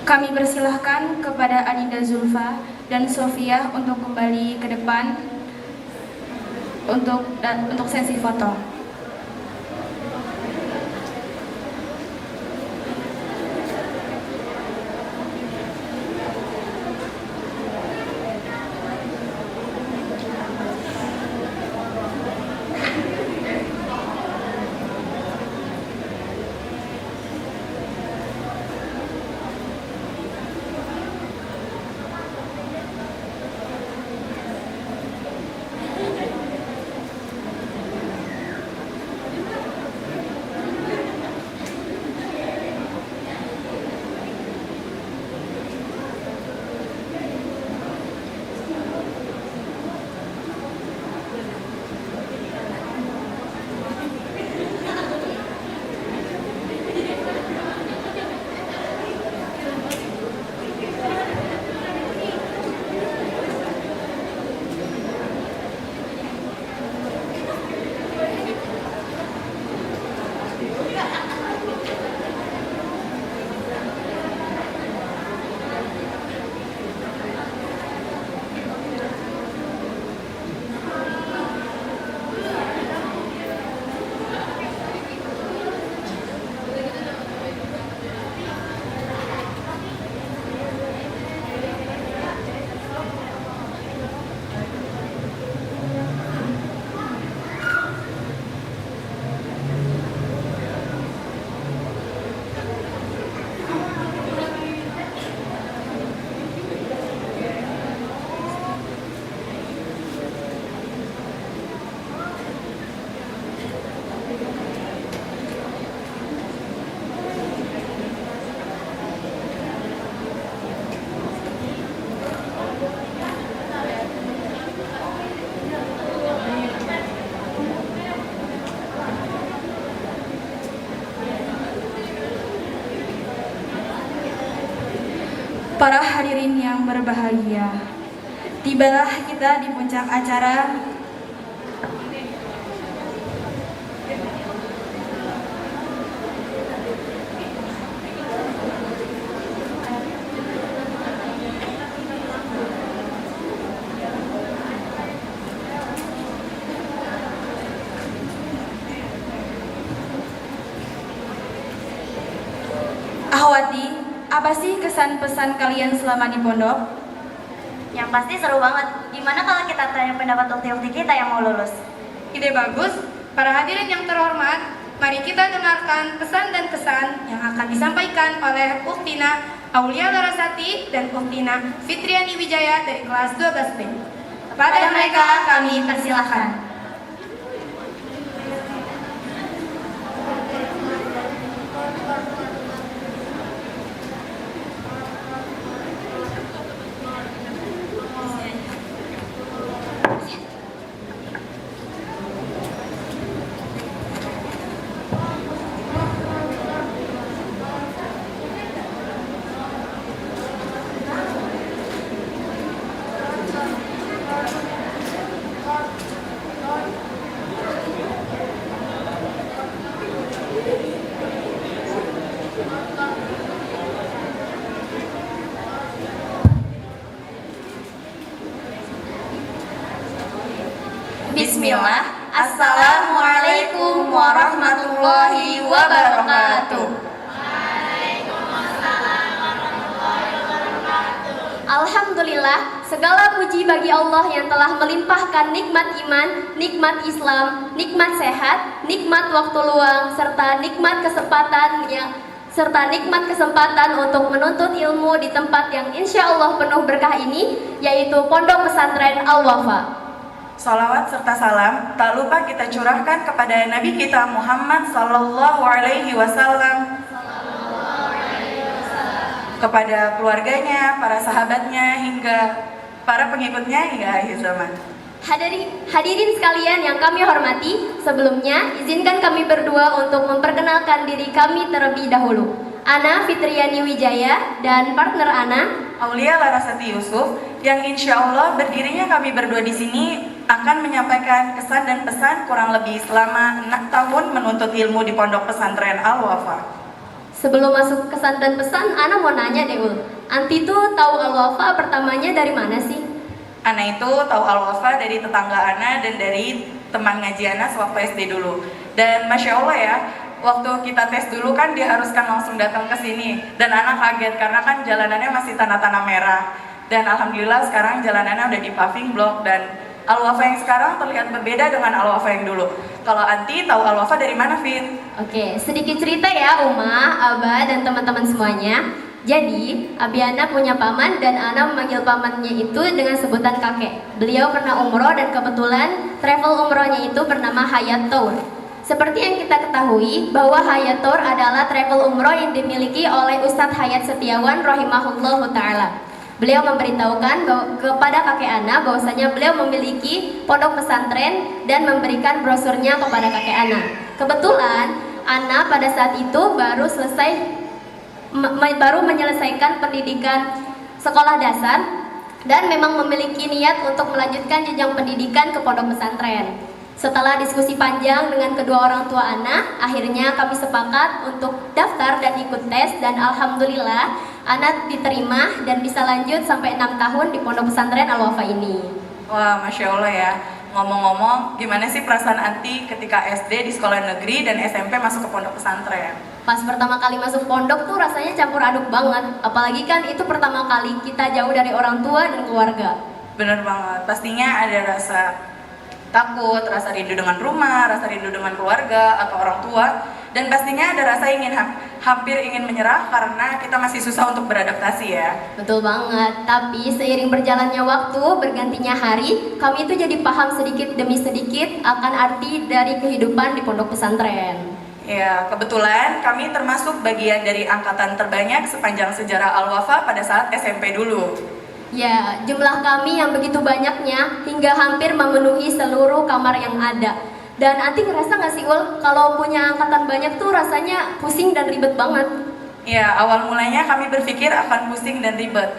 Speaker 1: Kami persilahkan kepada Adinda Zulfa dan Sofia untuk kembali ke depan untuk sesi foto. Para hadirin yang berbahagia, tibalah kita di puncak acara. Ahwati, apa sih kesan pesan kalian selama di pondok?
Speaker 2: Yang pasti seru banget. Gimana kalau kita tanya pendapat ukti-ukti kita yang mau lulus?
Speaker 5: Ide bagus. Para hadirin yang terhormat, mari kita dengarkan pesan dan kesan yang akan disampaikan oleh Uktina Aulia Larasati dan Uktina Fitriani Wijaya dari kelas 12B.
Speaker 2: Kepada mereka kami persilahkan. Bismillah. Assalamualaikum warahmatullahi wabarakatuh. Alhamdulillah, segala puji bagi Allah yang telah melimpahkan nikmat iman, nikmat Islam, nikmat sehat, nikmat waktu luang, serta nikmat kesempatan untuk menuntut ilmu di tempat yang insya Allah penuh berkah ini, yaitu Pondok Pesantren Al-Wafa.
Speaker 8: Salawat serta salam tak lupa kita curahkan kepada Nabi kita Muhammad Sallallahu Alaihi Wasallam, kepada keluarganya, para sahabatnya, hingga para pengikutnya hingga akhir zaman.
Speaker 6: Hadirin sekalian yang kami hormati, sebelumnya izinkan kami berdua untuk memperkenalkan diri kami terlebih dahulu. Ana Fitriani Wijaya dan partner Ana
Speaker 8: Aulia Larasati Yusuf, yang insya Allah berdirinya kami berdua di sini akan menyampaikan kesan dan pesan kurang lebih selama 6 tahun menuntut ilmu di Pondok Pesantren Al-Wafa.
Speaker 6: Sebelum masuk kesan dan pesan, Ana mau nanya deh Ul, Anti tuh tahu Al-Wafa pertamanya dari mana sih?
Speaker 8: Ana itu tahu Al-Wafa dari tetangga Ana dan dari teman ngaji Ana sewaktu SD dulu. Dan Masya Allah ya, waktu kita tes dulu kan diharuskan langsung datang ke sini. Dan Ana kaget karena kan jalanannya masih tanah-tanah merah. Dan Alhamdulillah sekarang jalanannya udah di paving block dan Al-Wafa yang sekarang terlihat berbeda dengan Al-Wafa yang dulu. Kalau Anti tahu Al-Wafa dari mana, Fit?
Speaker 6: Oke, sedikit cerita ya Uma, Abah, dan teman-teman semuanya. Jadi, Abiana punya paman dan Ana memanggil pamannya itu dengan sebutan kakek. Beliau pernah umroh dan kebetulan travel umrohnya itu bernama Hayat Tour. Seperti yang kita ketahui bahwa Hayat Tour adalah travel umroh yang dimiliki oleh Ustadz Hayat Setiawan rahimahullahu ta'ala. Beliau memberitahukan kepada kakek Ana bahwasanya beliau memiliki pondok pesantren dan memberikan brosurnya kepada kakek Ana. Kebetulan Ana pada saat itu baru menyelesaikan pendidikan sekolah dasar dan memang memiliki niat untuk melanjutkan jenjang pendidikan ke pondok pesantren. Setelah diskusi panjang dengan kedua orang tua Ana, akhirnya kami sepakat untuk daftar dan ikut tes dan alhamdulillah Ana diterima dan bisa lanjut sampai 6 tahun di pondok pesantren Al-Wafa ini.
Speaker 8: Wah, Masya Allah ya. Ngomong-ngomong, gimana sih perasaan Anti ketika SD di sekolah negeri dan SMP masuk ke pondok pesantren?
Speaker 6: Pas pertama kali masuk pondok tuh rasanya campur aduk banget. Apalagi kan itu pertama kali kita jauh dari orang tua dan keluarga.
Speaker 8: Bener banget, pastinya ada rasa takut, rasa rindu dengan rumah, rasa rindu dengan keluarga atau orang tua, dan pastinya ada rasa hampir ingin menyerah karena kita masih susah untuk beradaptasi ya.
Speaker 6: Betul banget, tapi seiring berjalannya waktu, bergantinya hari, kami itu jadi paham sedikit demi sedikit akan arti dari kehidupan di pondok pesantren.
Speaker 8: Ya, kebetulan kami termasuk bagian dari angkatan terbanyak sepanjang sejarah Al-Wafa pada saat SMP dulu.
Speaker 6: Ya, jumlah kami yang begitu banyaknya hingga hampir memenuhi seluruh kamar yang ada. Dan Anti ngerasa gak sih Ul, kalau punya angkatan banyak tuh rasanya pusing dan ribet banget?
Speaker 8: Ya, awal mulanya kami berpikir akan pusing dan ribet.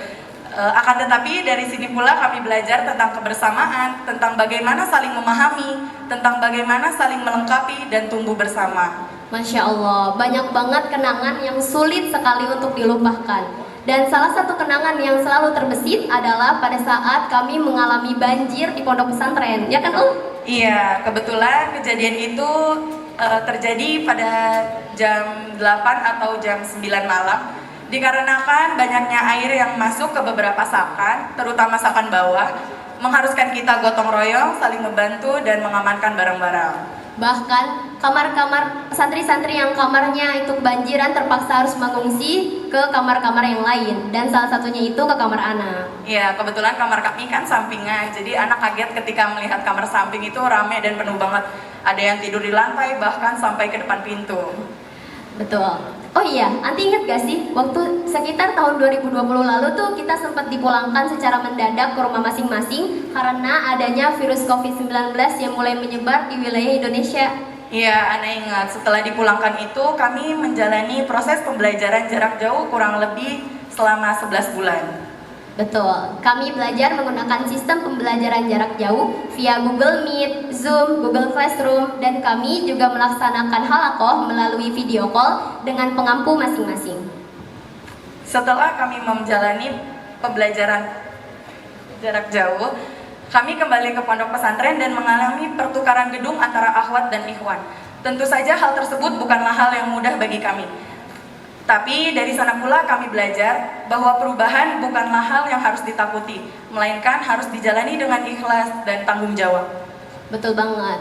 Speaker 8: Akan tetapi dari sini pula kami belajar tentang kebersamaan, tentang bagaimana saling memahami, tentang bagaimana saling melengkapi dan tumbuh bersama.
Speaker 6: Masya Allah, banyak banget kenangan yang sulit sekali untuk dilupakan. Dan salah satu kenangan yang selalu terbesit adalah pada saat kami mengalami banjir di pondok pesantren. Ya kan,
Speaker 8: Iya, kebetulan kejadian itu terjadi pada jam 8 atau jam 9 malam. Dikarenakan banyaknya air yang masuk ke beberapa sakan, terutama sakan bawah, mengharuskan kita gotong royong, saling membantu dan mengamankan barang-barang.
Speaker 6: Bahkan kamar-kamar santri-santri yang kamarnya itu kebanjiran terpaksa harus mengungsi ke kamar-kamar yang lain, dan salah satunya itu ke kamar Ana.
Speaker 8: Ya, kebetulan kamar kami kan sampingan, jadi anak kaget ketika melihat kamar samping itu ramai dan penuh banget. Ada yang tidur di lantai, bahkan sampai ke depan pintu.
Speaker 6: Betul. Oh iya, Anti ingat gak sih waktu sekitar tahun 2020 lalu tuh kita sempat dipulangkan secara mendadak ke rumah masing-masing karena adanya virus COVID-19 yang mulai menyebar di wilayah Indonesia.
Speaker 8: Iya, Ana ingat. Setelah dipulangkan itu, kami menjalani proses pembelajaran jarak jauh kurang lebih selama 11 bulan.
Speaker 6: Betul, kami belajar menggunakan sistem pembelajaran jarak jauh via Google Meet, Zoom, Google Classroom, dan kami juga melaksanakan halakoh melalui video call dengan pengampu masing-masing.
Speaker 8: Setelah kami menjalani pembelajaran jarak jauh, kami kembali ke pondok pesantren dan mengalami pertukaran gedung antara akhwat dan ikhwan. Tentu saja hal tersebut bukanlah hal yang mudah bagi kami. Tapi dari sana pula kami belajar bahwa perubahan bukanlah hal yang harus ditakuti, melainkan harus dijalani dengan ikhlas dan tanggung jawab.
Speaker 6: Betul banget.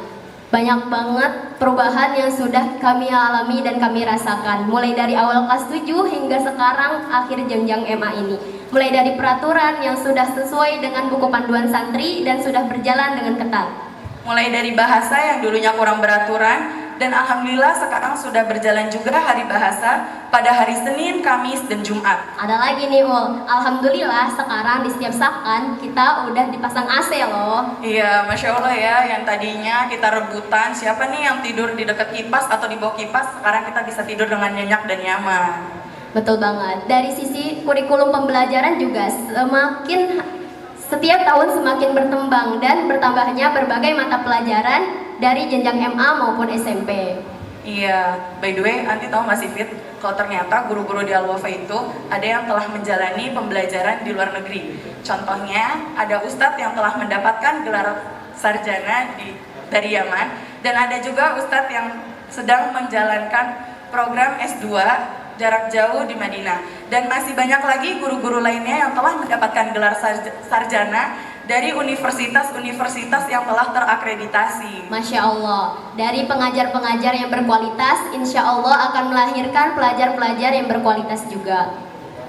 Speaker 6: Banyak banget perubahan yang sudah kami alami dan kami rasakan. Mulai dari awal kelas 7 hingga sekarang akhir jenjang MA ini. Mulai dari peraturan yang sudah sesuai dengan buku panduan santri dan sudah berjalan dengan ketat.
Speaker 8: Mulai dari bahasa yang dulunya kurang beraturan, dan alhamdulillah sekarang sudah berjalan juga hari bahasa pada hari Senin, Kamis, dan Jumat.
Speaker 6: Ada lagi nih Ul, alhamdulillah sekarang di setiap sakan kita udah dipasang AC loh.
Speaker 8: Iya, Masya Allah ya, yang tadinya kita rebutan siapa nih yang tidur di dekat kipas atau di bawah kipas, sekarang kita bisa tidur dengan nyenyak dan nyaman.
Speaker 6: Betul banget, dari sisi kurikulum pembelajaran juga setiap tahun semakin berkembang dan bertambahnya berbagai mata pelajaran dari jenjang MA maupun SMP.
Speaker 8: Iya, by the way, Anti tahu masih Fit, kalau ternyata guru-guru di Al-Wafa itu ada yang telah menjalani pembelajaran di luar negeri. Contohnya, ada ustadz yang telah mendapatkan gelar sarjana dari Yaman, dan ada juga ustadz yang sedang menjalankan program S2 jarak jauh di Madinah. Dan masih banyak lagi guru-guru lainnya yang telah mendapatkan gelar sarjana dari universitas-universitas yang telah terakreditasi.
Speaker 6: Masya Allah, dari pengajar-pengajar yang berkualitas, insya Allah akan melahirkan pelajar-pelajar yang berkualitas juga.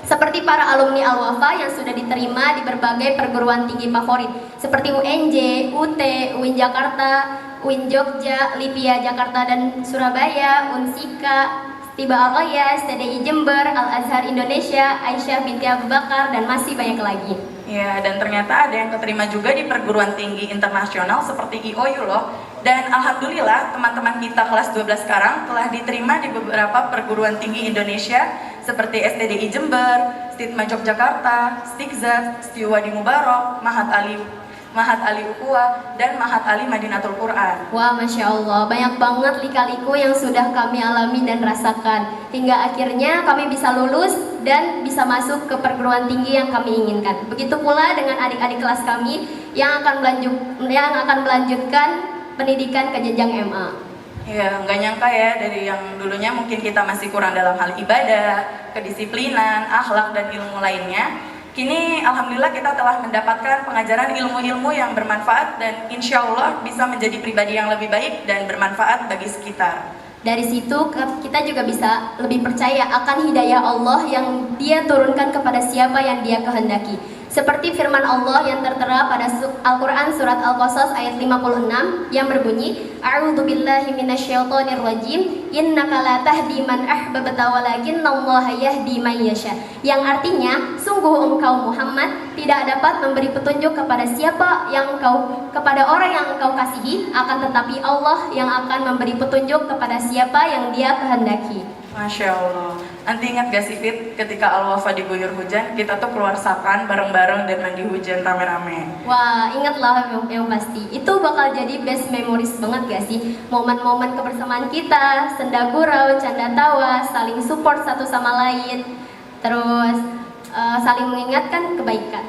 Speaker 6: Seperti para alumni Al-Wafa yang sudah diterima di berbagai perguruan tinggi favorit, seperti UNJ, UT, UIN Jakarta, UIN Jogja, Lipia Jakarta dan Surabaya, Unsika, Tiba Al-Ayas, TDI Jember, Al-Azhar Indonesia, Aisyah binti Abu Bakar, dan masih banyak lagi.
Speaker 8: Ya, dan ternyata ada yang keterima juga di perguruan tinggi internasional seperti IOU loh. Dan alhamdulillah teman-teman kita kelas 12 sekarang telah diterima di beberapa perguruan tinggi Indonesia seperti STDI Jember, Stigma Yogyakarta, Stigzat, Setiwadi Mubarok, Mahat Ali Ukhuwah, dan Mahat Ali Madinatul Quran.
Speaker 6: Wah, Masya Allah, banyak banget lika-liku yang sudah kami alami dan rasakan. Hingga akhirnya kami bisa lulus dan bisa masuk ke perguruan tinggi yang kami inginkan. Begitu pula dengan adik-adik kelas kami yang akan melanjutkan pendidikan ke jenjang MA.
Speaker 8: Ya, nggak nyangka ya, dari yang dulunya mungkin kita masih kurang dalam hal ibadah, kedisiplinan, akhlak, dan ilmu lainnya. Kini alhamdulillah kita telah mendapatkan pengajaran ilmu-ilmu yang bermanfaat dan insya Allah bisa menjadi pribadi yang lebih baik dan bermanfaat bagi sekitar.
Speaker 6: Dari situ kita juga bisa lebih percaya akan hidayah Allah yang Dia turunkan kepada siapa yang Dia kehendaki. Seperti firman Allah yang tertera pada Al-Quran surat Al-Qasas ayat 56 yang berbunyi, A'udzubillahi minasyaitonirrajim, innaka la tahdi man ahbabta walakinallaha yahdi man yasha. Yang artinya, sungguh engkau Muhammad tidak dapat memberi petunjuk kepada orang yang engkau kasihi, akan tetapi Allah yang akan memberi petunjuk kepada siapa yang Dia kehendaki.
Speaker 8: Masya Allah. Anti ingat gak sih Fit, ketika Al-Wafa diguyur hujan, kita tuh keluar sapan bareng-bareng dan mandi hujan rame-rame.
Speaker 6: Wah, ingat lah yang pasti. Itu bakal jadi best memories banget gak sih? Momen-momen kebersamaan kita, senda gurau, canda tawa, saling support satu sama lain, terus saling mengingatkan kebaikan.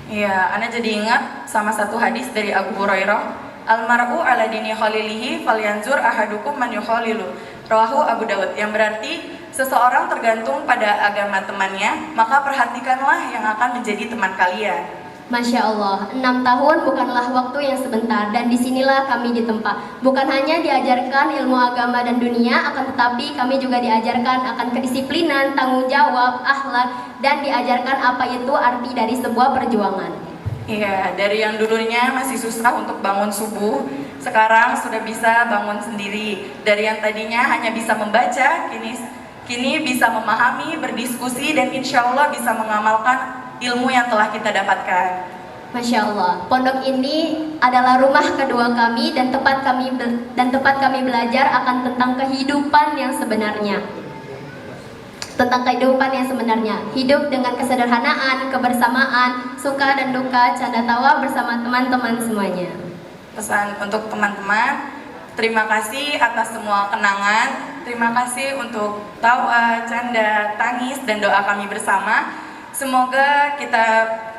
Speaker 8: Iya, Ana jadi ingat sama satu hadis dari Abu Hurairah. Almar'u ala dini khalilihi falyanzur ahadukum man yukhalilu. Rawahu Abu Dawud, yang berarti seseorang tergantung pada agama temannya, maka perhatikanlah yang akan menjadi teman kalian.
Speaker 6: Masya Allah, 6 tahun bukanlah waktu yang sebentar, dan disinilah kami ditempa. Bukan hanya diajarkan ilmu agama dan dunia, akan tetapi kami juga diajarkan akan kedisiplinan, tanggung jawab, akhlak, dan diajarkan apa itu arti dari sebuah perjuangan.
Speaker 8: Iya, dari yang dulunya masih susah untuk bangun subuh, sekarang sudah bisa bangun sendiri. Dari yang tadinya hanya bisa membaca, kini bisa memahami, berdiskusi, dan insya Allah bisa mengamalkan ilmu yang telah kita dapatkan.
Speaker 6: Masya Allah, pondok ini adalah rumah kedua kami dan tempat kami belajar akan tentang kehidupan yang sebenarnya. Hidup dengan kesederhanaan, kebersamaan, suka dan duka, canda tawa bersama teman-teman semuanya.
Speaker 8: Pesan untuk teman-teman, terima kasih atas semua kenangan, terima kasih untuk tawa, canda, tangis, dan doa kami bersama. Semoga kita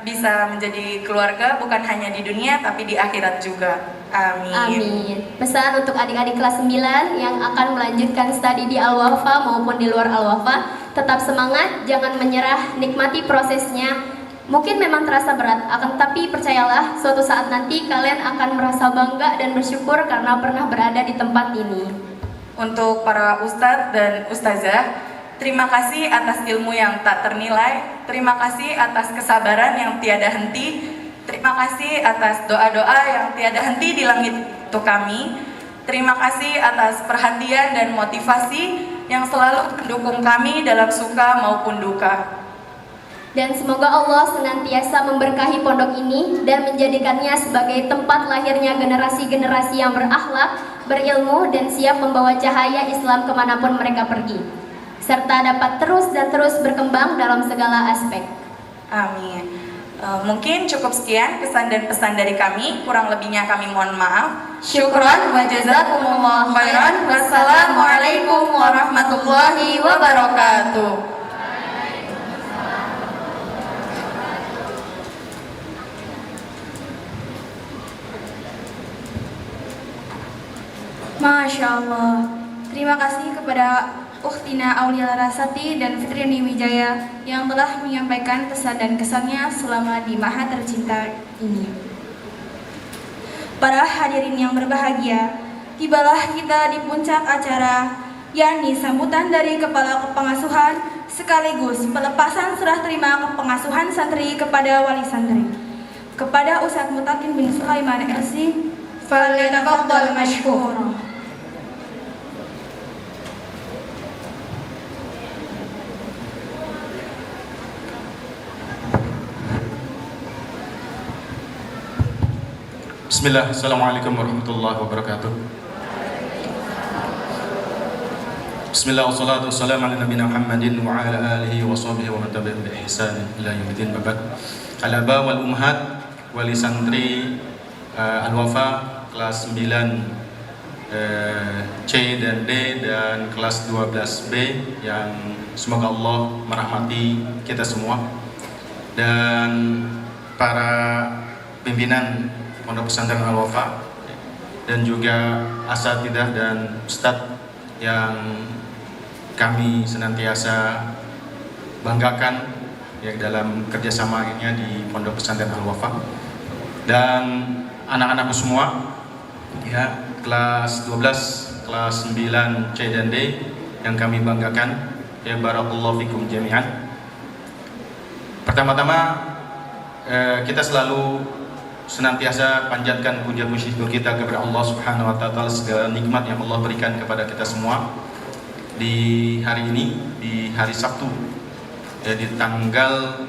Speaker 8: bisa menjadi keluarga bukan hanya di dunia tapi di akhirat juga. Amin.
Speaker 6: Amin. Pesan untuk adik-adik kelas 9 yang akan melanjutkan studi di Al-Wafa maupun di luar Al-Wafa, tetap semangat, jangan menyerah, nikmati prosesnya. Mungkin memang terasa berat, akan tapi percayalah, suatu saat nanti kalian akan merasa bangga dan bersyukur karena pernah berada di tempat ini.
Speaker 8: Untuk para ustadz dan ustazah, terima kasih atas ilmu yang tak ternilai, terima kasih atas kesabaran yang tiada henti, terima kasih atas doa-doa yang tiada henti di langit untuk kami, terima kasih atas perhatian dan motivasi yang selalu mendukung kami dalam suka maupun duka.
Speaker 6: Dan semoga Allah senantiasa memberkahi pondok ini dan menjadikannya sebagai tempat lahirnya generasi-generasi yang berakhlak, berilmu, dan siap membawa cahaya Islam kemanapun mereka pergi, serta dapat terus dan terus berkembang dalam segala aspek.
Speaker 8: Amin. Mungkin cukup sekian kesan dan pesan dari kami, kurang lebihnya kami mohon maaf. Syukran wa jazakumullah khairan. Wassalamualaikum warahmatullahi wabarakatuh.
Speaker 1: Masya Allah. Terima kasih kepada Ukhtina Aulia Larasati dan Fitrini Wijaya yang telah menyampaikan pesan dan kesannya selama di Mahat tercinta ini. Para hadirin yang berbahagia, tibalah kita di puncak acara, yakni sambutan dari Kepala Kepengasuhan sekaligus pelepasan serah terima kepengasuhan santri kepada wali santri. Kepada Ustadz Mutakin bin Sulaiman LC, falyatafaddal mashkura.
Speaker 9: Bismillah, Assalamualaikum warahmatullahi wabarakatuh. Bismillah, wassalatu wassalamu ala nabiyina Muhammadin wa ala alihi wa sahbihi wa man tabi'ahum bi ihsan ila yaumil babad. Al-aba wal ummahat, wali santri Al-Wafa kelas 9 C dan D dan kelas 12B yang semoga Allah merahmati kita semua, dan para pimpinan Pondok Pesantren Al-Wafa dan juga asatidzah dan ustadz yang kami senantiasa banggakan ya dalam kerjasamanya di Pondok Pesantren Al-Wafa, dan anak-anakku semua ya kelas 12, kelas 9 C dan D yang kami banggakan ya, barakallahu fikum jami'an. Pertama-tama kita selalu senantiasa panjatkan puja-puji syukur kita kepada Allah Subhanahu wa taala segala nikmat yang Allah berikan kepada kita semua di hari ini, di hari Sabtu ya, di tanggal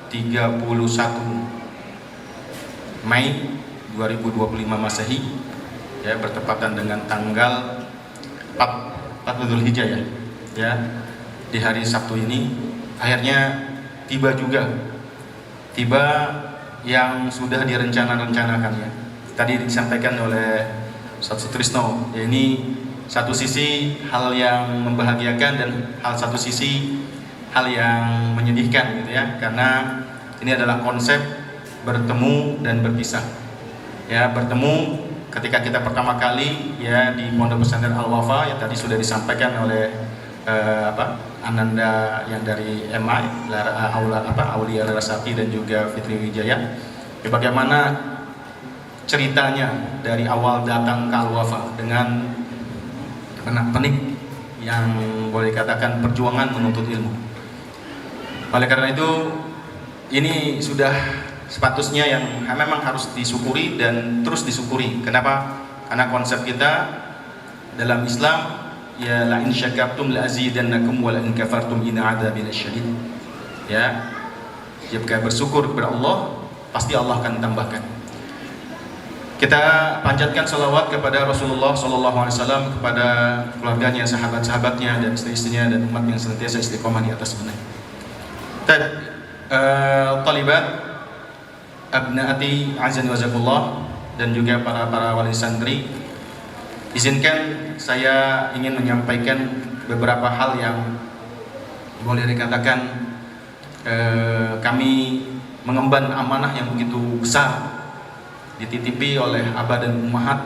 Speaker 9: 31 Mei 2025 Masehi ya, bertepatan dengan tanggal 4 Dzulhijjah ya. di hari Sabtu ini akhirnya tiba juga. Tiba yang sudah direncanakan ya. Tadi disampaikan oleh Ustaz Sutrisno, ya ini satu sisi hal yang membahagiakan dan satu sisi hal yang menyedihkan gitu ya, karena ini adalah konsep bertemu dan berpisah. Ya, bertemu ketika kita pertama kali ya di Pondok Pesantren Al-Wafa yang tadi sudah disampaikan oleh Ananda yang dari MI Aulia Larasati dan juga Fitri Wijaya. Ya, bagaimana ceritanya dari awal datang ke Al-Wafa dengan penik yang boleh dikatakan perjuangan menuntut ilmu. Oleh karena itu ini sudah sepatutnya yang memang harus disyukuri dan terus disyukuri. Kenapa? Karena konsep kita dalam Islam ya la in syakartum la azidannakum wa la in kafartum inna adzabi lasyadid. Ya, jika bersyukur kepada Allah pasti Allah akan tambahkan. Kita panjatkan salawat kepada Rasulullah SAW, kepada keluarganya, sahabat-sahabatnya dan istri-istrinya dan umat yang senantiasa istiqomah di atas benar. Talibat abnaati azan wazakullah dan juga para wali santri, izinkan saya ingin menyampaikan beberapa hal yang boleh dikatakan kami mengemban amanah yang begitu besar dititipi oleh abah dan ummahat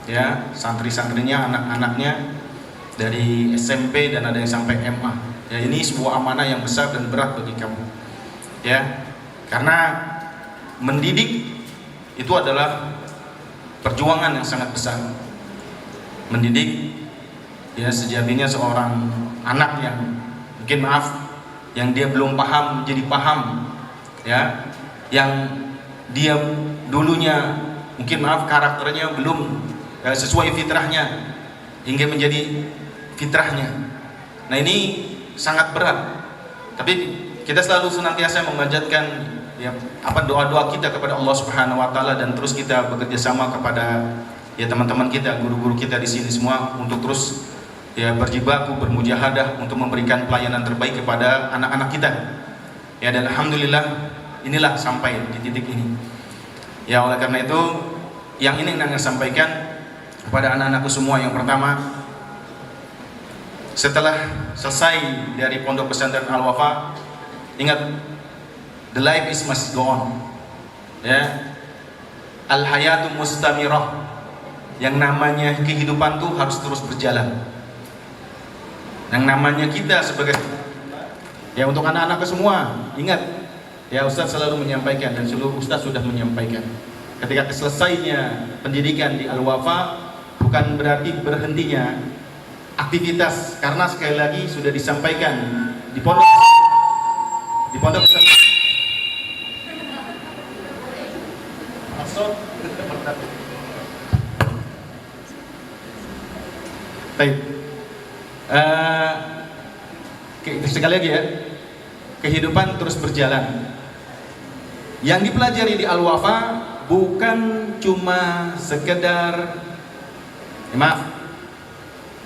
Speaker 9: ya, santri-santrinya, anak-anaknya dari SMP dan ada yang sampai MA. Ya, ini sebuah amanah yang besar dan berat bagi kamu. Ya, karena mendidik itu adalah perjuangan yang sangat besar. Mendidik ya sejatinya seorang anak yang mungkin yang dia belum paham menjadi paham ya, yang dia dulunya mungkin karakternya belum sesuai fitrahnya hingga menjadi fitrahnya. Nah, ini sangat berat. Tapi kita selalu senantiasa memanjatkan ya doa-doa kita kepada Allah Subhanahu wa taala dan terus kita bekerja sama kepada ya teman-teman kita, guru-guru kita di sini semua untuk terus ya berjibaku, bermujahadah untuk memberikan pelayanan terbaik kepada anak-anak kita. Ya, dan alhamdulillah inilah sampai di titik ini. Ya, oleh karena itu yang ini yang saya sampaikan kepada anak-anakku semua, yang pertama, setelah selesai dari Pondok Pesantren Al-Wafa, ingat, the life is must go on. Ya, al-hayatu mustamirah. Yang namanya kehidupan tuh harus terus berjalan. Yang namanya kita sebagai ya untuk anak-anak semua, ingat ya, Ustaz selalu menyampaikan dan seluruh Ustaz sudah menyampaikan, ketika selesainya pendidikan di Al-Wafa bukan berarti berhentinya aktivitas, karena sekali lagi sudah disampaikan di pondok baik. Sekali lagi ya, kehidupan terus berjalan. Yang dipelajari di Al-Wafa bukan cuma sekedar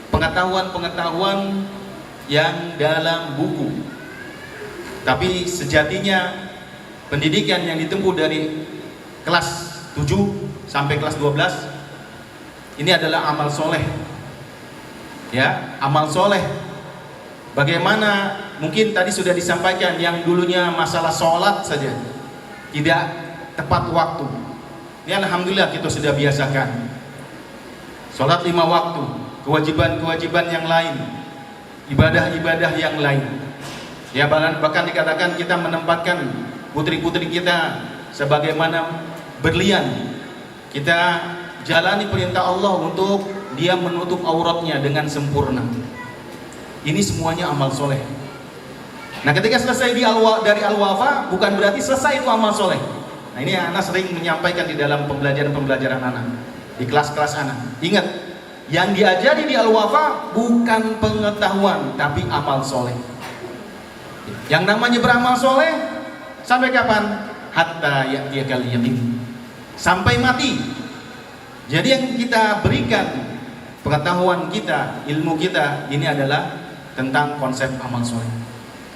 Speaker 9: pengetahuan yang dalam buku, tapi sejatinya pendidikan yang ditempuh dari kelas 7 sampai kelas 12 ini adalah amal soleh. Ya, amal soleh. Bagaimana mungkin tadi sudah disampaikan yang dulunya masalah sholat saja tidak tepat waktu. Ini alhamdulillah kita sudah biasakan. Sholat 5 waktu, kewajiban-kewajiban yang lain, ibadah-ibadah yang lain. Ya, bahkan dikatakan kita menempatkan putri-putri kita sebagaimana berlian. Kita jalani perintah Allah untuk dia menutup auratnya dengan sempurna. Ini semuanya amal soleh. Nah, ketika selesai dari Al-Wafa bukan berarti selesai itu amal soleh. Nah, ini anak sering menyampaikan di dalam pembelajaran anak, di kelas-kelas anak. Ingat, yang diajari di Al-Wafa bukan pengetahuan, tapi amal soleh. Yang namanya beramal soleh sampai kapan? Hatta ya'tiyakal yaqin. Sampai mati. Jadi yang kita berikan, pengetahuan kita, ilmu kita, ini adalah tentang konsep amal soleh.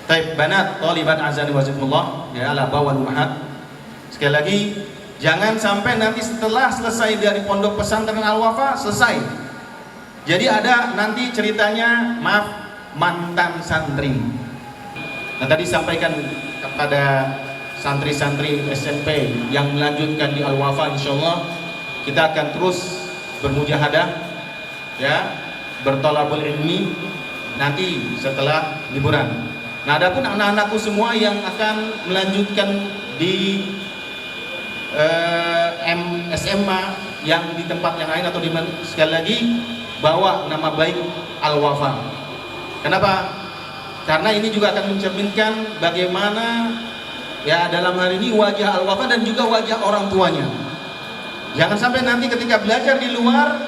Speaker 9: Baik, banat, thalibat azani wazikumullah, ya al-aba wal ummahat. Sekali lagi, jangan sampai nanti setelah selesai dari pondok pesantren Al-Wafa selesai. Jadi ada nanti ceritanya, maaf, mantan santri. Nah, tadi sampaikan kepada santri-santri SMP yang melanjutkan di Al-Wafa, insyaallah kita akan terus bermujahadah, ya, bertolabul ilmi nanti setelah liburan. Nah, adapun anak-anakku semua yang akan melanjutkan di SMA yang di tempat yang lain atau di mana, sekali lagi bawa nama baik Al-Wafa. Kenapa? Karena ini juga akan mencerminkan bagaimana ya dalam hari ini wajah Al-Wafa dan juga wajah orang tuanya. Jangan sampai nanti ketika belajar di luar,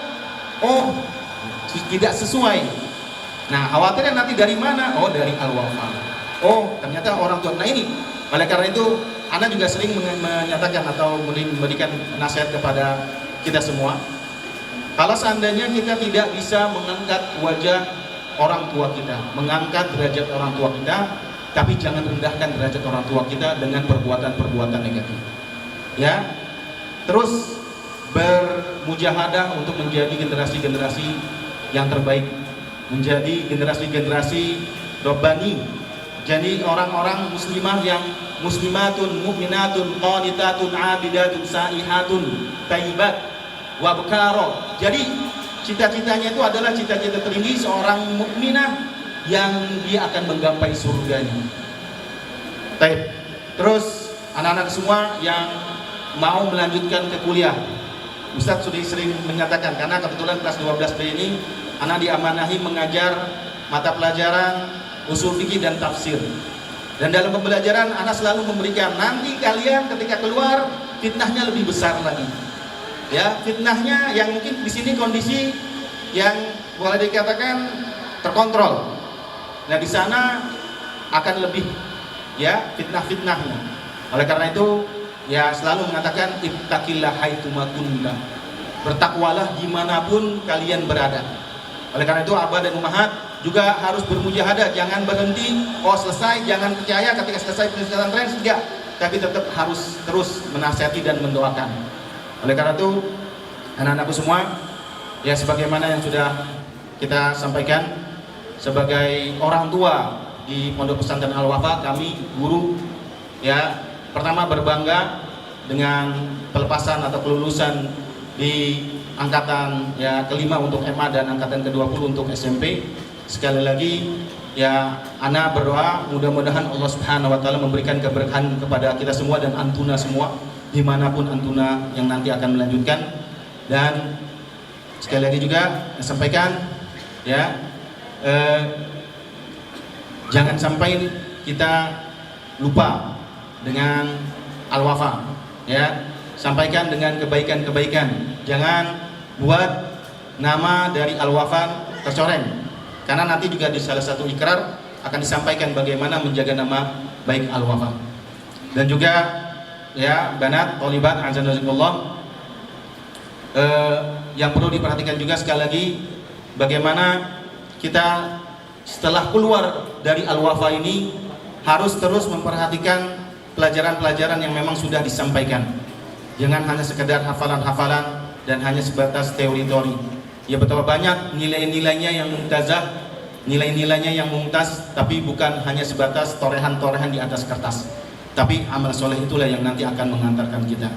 Speaker 9: oh tidak sesuai. Nah, khawatirnya nanti dari mana? Oh, dari Al-Wafa. Oh, ternyata orang tua. Nah, ini oleh karena itu Ana juga sering menyatakan atau memberikan nasihat kepada kita semua. Kalau seandainya kita tidak bisa mengangkat wajah orang tua kita, mengangkat derajat orang tua kita, tapi jangan rendahkan derajat orang tua kita dengan perbuatan-perbuatan negatif. Ya, terus bermujahadah untuk menjadi generasi-generasi yang terbaik, menjadi generasi-generasi Rabbani, jadi orang-orang muslimah yang muslimatun, mu'minatun, qanitatun, abidatun, saihatun, tayyibat, wabkaro. Jadi cita-citanya itu adalah cita-cita tertinggi seorang mukminah yang dia akan menggapai surganya. Baik. Terus anak-anak semua yang mau melanjutkan ke kuliah, Ustadz sudah sering menyatakan, karena kebetulan kelas 12B ini anak diamanahi mengajar mata pelajaran usul fikih dan tafsir. Dan dalam pembelajaran anak selalu memberikan, nanti kalian ketika keluar fitnahnya lebih besar lagi. Ya, fitnahnya yang mungkin di sini kondisi yang boleh dikatakan terkontrol. Nah, di sana akan lebih ya fitnah-fitnahnya. Oleh karena itu ya selalu mengatakan ittaqillah haitsuma kunta. Bertakwalah dimanapun kalian berada. Oleh karena itu abah dan ummahat juga harus bermujahadah, jangan berhenti, oh selesai, jangan percaya ketika selesai pesantren tidak, tapi tetap harus terus menasihati dan mendoakan. Oleh karena itu anak-anakku semua, ya sebagaimana yang sudah kita sampaikan, sebagai orang tua di Pondok Pesantren Al-Wafa, kami guru ya pertama berbangga dengan pelepasan atau kelulusan di angkatan ya kelima untuk MA dan angkatan ke-20 untuk SMP. Sekali lagi ya ana berdoa mudah-mudahan Allah Subhanahu wa taala memberikan keberkahan kepada kita semua dan antuna semua dimanapun antuna yang nanti akan melanjutkan. Dan sekali lagi juga saya sampaikan ya jangan sampai kita lupa dengan Al-Wafa ya, sampaikan dengan kebaikan-kebaikan, jangan buat nama dari Al-Wafa tercoreng. Karena nanti juga di salah satu ikrar akan disampaikan bagaimana menjaga nama baik Al-Wafa. Dan juga ya banat, thalibat, azanakumullah, yang perlu diperhatikan juga sekali lagi bagaimana kita setelah keluar dari Al-Wafa ini harus terus memperhatikan pelajaran-pelajaran yang memang sudah disampaikan. Jangan hanya sekedar hafalan-hafalan dan hanya sebatas teori-teori. Ya betapa banyak nilai-nilainya yang mumtazah, nilai-nilainya yang mumtaz, tapi bukan hanya sebatas torehan-torehan di atas kertas. Tapi amal soleh itulah yang nanti akan mengantarkan kita.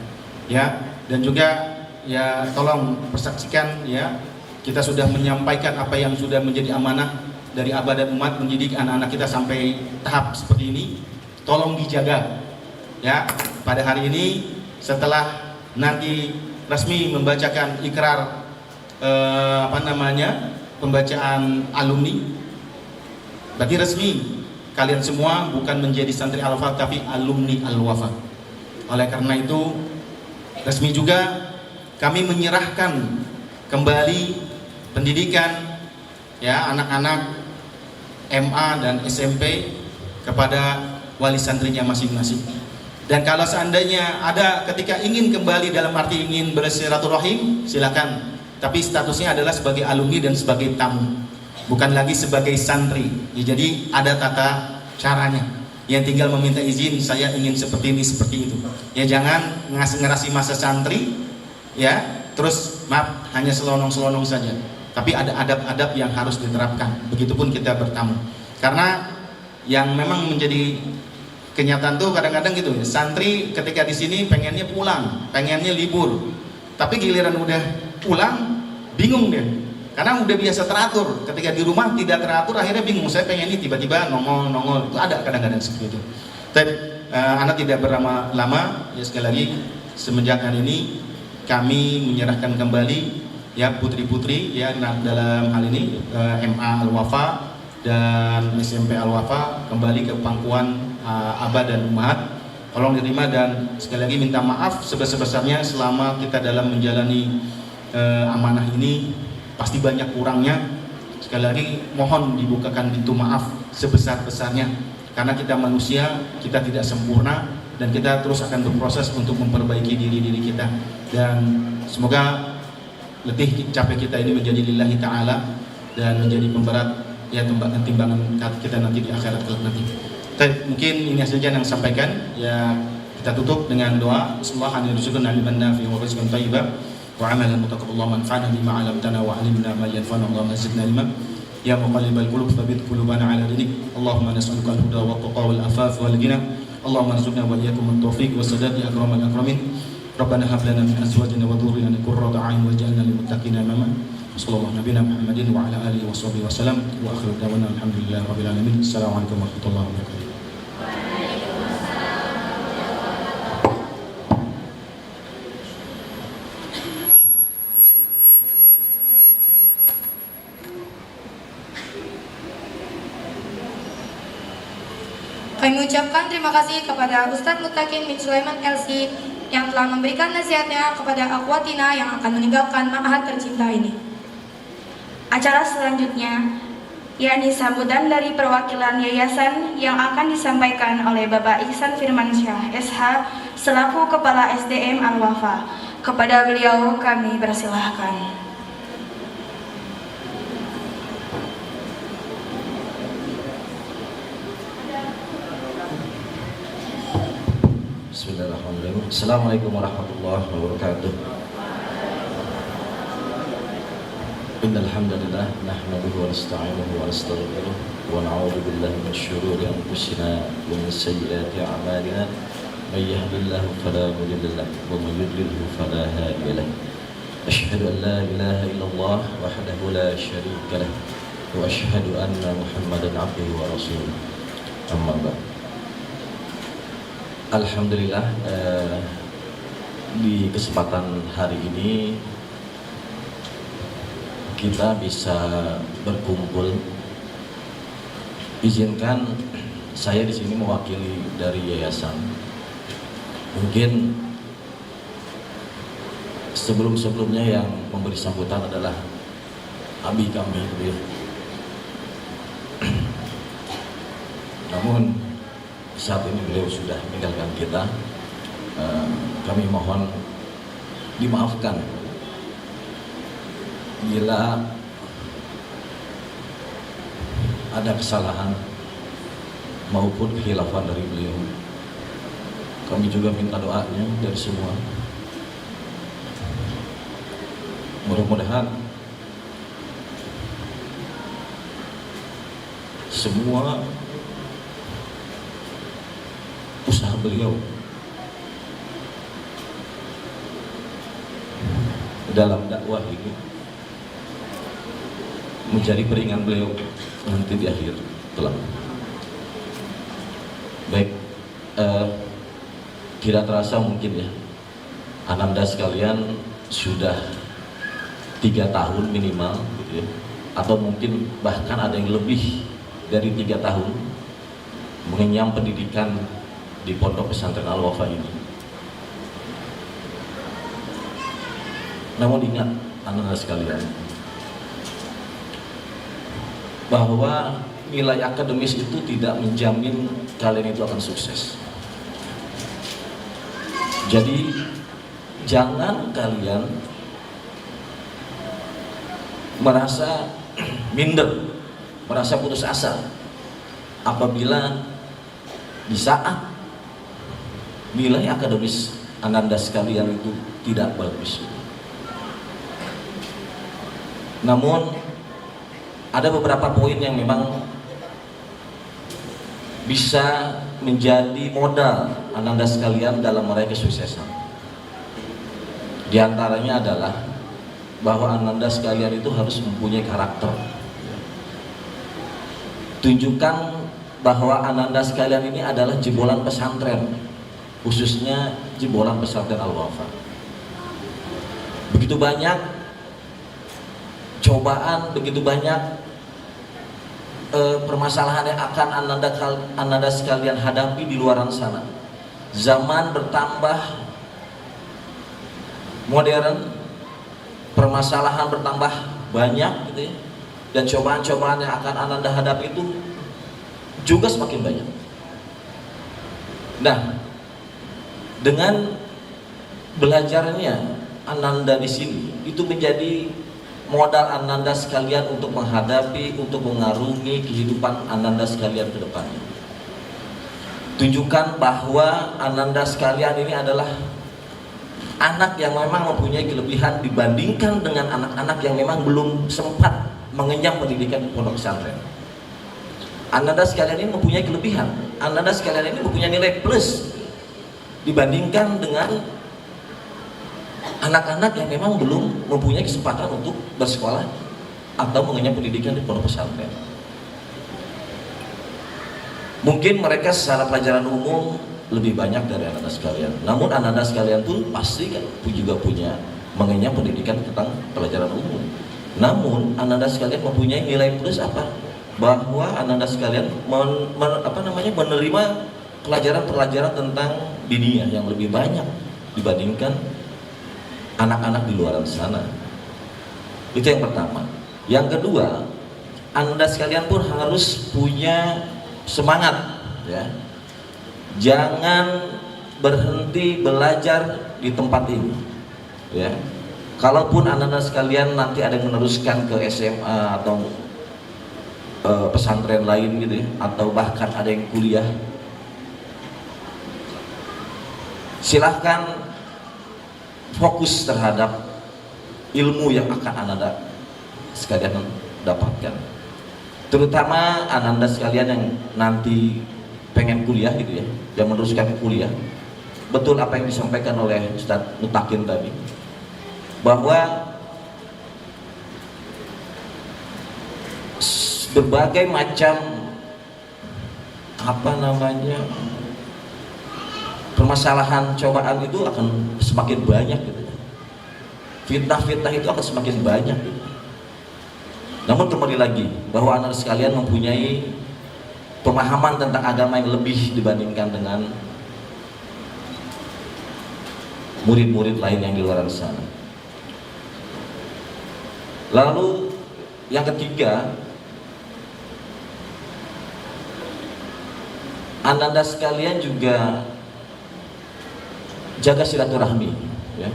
Speaker 9: Ya, dan juga ya tolong persaksikan ya, kita sudah menyampaikan apa yang sudah menjadi amanah dari abah dan umat mendidik anak-anak kita sampai tahap seperti ini. Tolong dijaga. Ya, pada hari ini setelah nanti resmi membacakan ikrar pembacaan alumni, berarti resmi kalian semua bukan menjadi santri Al-Wafa tapi alumni Al-Wafa. Oleh karena itu resmi juga kami menyerahkan kembali pendidikan ya anak-anak MA dan SMP kepada wali santrinya masing-masing. Dan kalau seandainya ada ketika ingin kembali dalam arti ingin bersilaturahim, silakan. Tapi statusnya adalah sebagai alumni dan sebagai tamu. bukan lagi sebagai santri. Ya, jadi ada tata caranya. Yang tinggal meminta izin, saya ingin seperti ini, seperti itu. Ya jangan ngerasi masa santri, ya terus maaf hanya selonong-selonong saja. Tapi ada adab-adab yang harus diterapkan. Begitupun kita bertamu. Karena yang memang menjadi kenyataan tuh kadang-kadang gitu, santri ketika di sini pengennya pulang, pengennya libur. Tapi giliran udah pulang, bingung dia. Karena udah biasa teratur, ketika di rumah tidak teratur, akhirnya bingung. Saya pengen ini tiba-tiba nongol, itu ada kadang-kadang seperti itu. Tapi anak tidak berlama-lama, ya sekali lagi semenjak hari ini kami menyerahkan kembali ya putri-putri ya dalam hal ini MA Al-Wafa dan SMP Al-Wafa kembali ke pangkuan Abah dan Ummahat. Tolong diterima dan sekali lagi minta maaf sebesar-besarnya selama kita dalam menjalani amanah ini. Pasti banyak kurangnya. Sekali lagi mohon dibukakan pintu maaf sebesar-besarnya. Karena kita manusia, kita tidak sempurna dan kita terus akan berproses untuk memperbaiki diri kita. Dan semoga letih capek kita ini menjadi lillahi ta'ala dan menjadi pemberat ya timbangan kita nanti di akhirat kelak nanti. Mungkin ini saja yang saya sampaikan. Ya kita tutup dengan doa. Bismillahirrahmanirrahim. Ilman nafi' wa rizqan thayyiban wa amalan mutaqabbal. Allahumma anfa'na bima 'allamtana wa 'allimna ma yanfa'una. Allahumma zidna ilma. Ya muqallibal qulub tsabbit qulubana 'ala dinik. Allahumma nas'aluka al-huda wa at-tuqa wal afaf wal ghina. Allahumma arzuqna wa iyyakum at-tawfiq was sadad ya akramal akramin. Rabbana hab lana min azwajina wa dhurriyyatina qurrata a'yun waj'alna lil muttaqina imama. Sallallahu nabiyana Muhammadin wa ala alihi wa sahbihi wa sallam wa akhiru da'wana alhamdulillahi rabbil alamin. Assalamualaikum warahmatullahi wabarakatuh.
Speaker 10: Kami mengucapkan terima kasih kepada Ustadz Mutakin bin Sulaiman LC yang telah memberikan nasihatnya kepada akhwatina yang akan meninggalkan ma'had tercinta ini.
Speaker 1: Acara selanjutnya yakni sambutan dari perwakilan yayasan yang akan disampaikan oleh Bapak Ihsan Firmansyah SH selaku Kepala SDM Al-Wafa. Kepada beliau kami persilahkan.
Speaker 11: Bismillahirrahmanirrahim. Assalamualaikum warahmatullahi wabarakatuh. Innal hamdalillah nahmaduhu wa nasta'inuhu wa nastaghfiruh wa na'udzu billahi min shururi anfusina wa min sayyiati a'malina. May yahdihillahu fala mudilla lahu wa may yudlilhu fala hadiya lahu. Asyhadu an la ilaha illallah wahdahu la syarika lahu wa asyhadu anna Muhammadan 'abduhu wa rasuluh. Amma ba'd. Alhamdulillah di kesempatan hari ini kita bisa berkumpul. Izinkan saya di sini mewakili dari yayasan. Mungkin sebelumnya yang memberi sambutan adalah abi kami, namun saat ini beliau sudah meninggalkan kita. Kami mohon dimaafkan bila ada kesalahan maupun khilafan dari beliau. Kami juga minta doanya dari semua. Mudah-mudahan semua usaha beliau dalam dakwah ini menjadi peringan beliau nanti di akhir kelak. Baik, tidak terasa mungkin ya, ananda sekalian sudah 3 tahun minimal gitu ya, atau mungkin bahkan ada yang lebih dari 3 tahun mengenyam pendidikan di Pondok Pesantren Al-Wafa ini. Namun ingat anak-anak sekalian, bahwa nilai akademis itu tidak menjamin kalian itu akan sukses. Jadi jangan kalian merasa minder, merasa putus asa apabila di saat nilai akademis Ananda sekalian itu tidak bagus. Namun ada beberapa poin yang memang bisa menjadi modal Ananda sekalian dalam meraih kesuksesan. Di antaranya adalah bahwa Ananda sekalian itu harus mempunyai karakter. Tunjukkan bahwa Ananda sekalian ini adalah jebolan pesantren, khususnya jebolan pesantren Al-Wafa. Begitu banyak cobaan, begitu banyak permasalahan yang akan Ananda sekalian hadapi di luaran sana. Zaman bertambah modern, permasalahan bertambah banyak gitu ya, dan cobaan-cobaan yang akan Ananda hadapi itu juga semakin banyak. Nah, dengan belajarnya Ananda di sini itu menjadi modal Ananda sekalian untuk menghadapi, untuk mengarungi kehidupan Ananda sekalian ke depannya. Tunjukkan bahwa Ananda sekalian ini adalah anak yang memang mempunyai kelebihan dibandingkan dengan anak-anak yang memang belum sempat mengenyam pendidikan di pondok pesantren. Ananda sekalian ini mempunyai kelebihan, Ananda sekalian ini mempunyai nilai plus dibandingkan dengan anak-anak yang memang belum mempunyai kesempatan untuk bersekolah atau mengenyam pendidikan di pondok pesantren. Mungkin mereka secara pelajaran umum lebih banyak dari Ananda sekalian, namun Ananda sekalian pun pasti kan juga punya mengenyam pendidikan tentang pelajaran umum. Namun Ananda sekalian mempunyai nilai plus apa? Bahwa Ananda sekalian menerima pelajaran-pelajaran tentang dunia yang lebih banyak dibandingkan anak-anak di luar sana. Itu yang pertama. Yang kedua, Anda sekalian pun harus punya semangat ya. Jangan berhenti belajar di tempat ini ya. Kalaupun Anda sekalian nanti ada yang meneruskan ke SMA atau pesantren lain gitu ya, atau bahkan ada yang kuliah, silahkan fokus terhadap ilmu yang akan Ananda sekalian dapatkan. Terutama Ananda sekalian yang nanti pengen kuliah gitu ya, yang meneruskan kuliah. Betul apa yang disampaikan oleh Ustadz Mutakin tadi, bahwa berbagai macam permasalahan, cobaan itu akan semakin banyak gitu. Fitnah-fitnah itu akan semakin banyak gitu. Namun kembali lagi bahwa anak sekalian mempunyai pemahaman tentang agama yang lebih dibandingkan dengan murid-murid lain yang di luar sana. Lalu yang ketiga, Ananda sekalian juga jaga silaturahmi ya.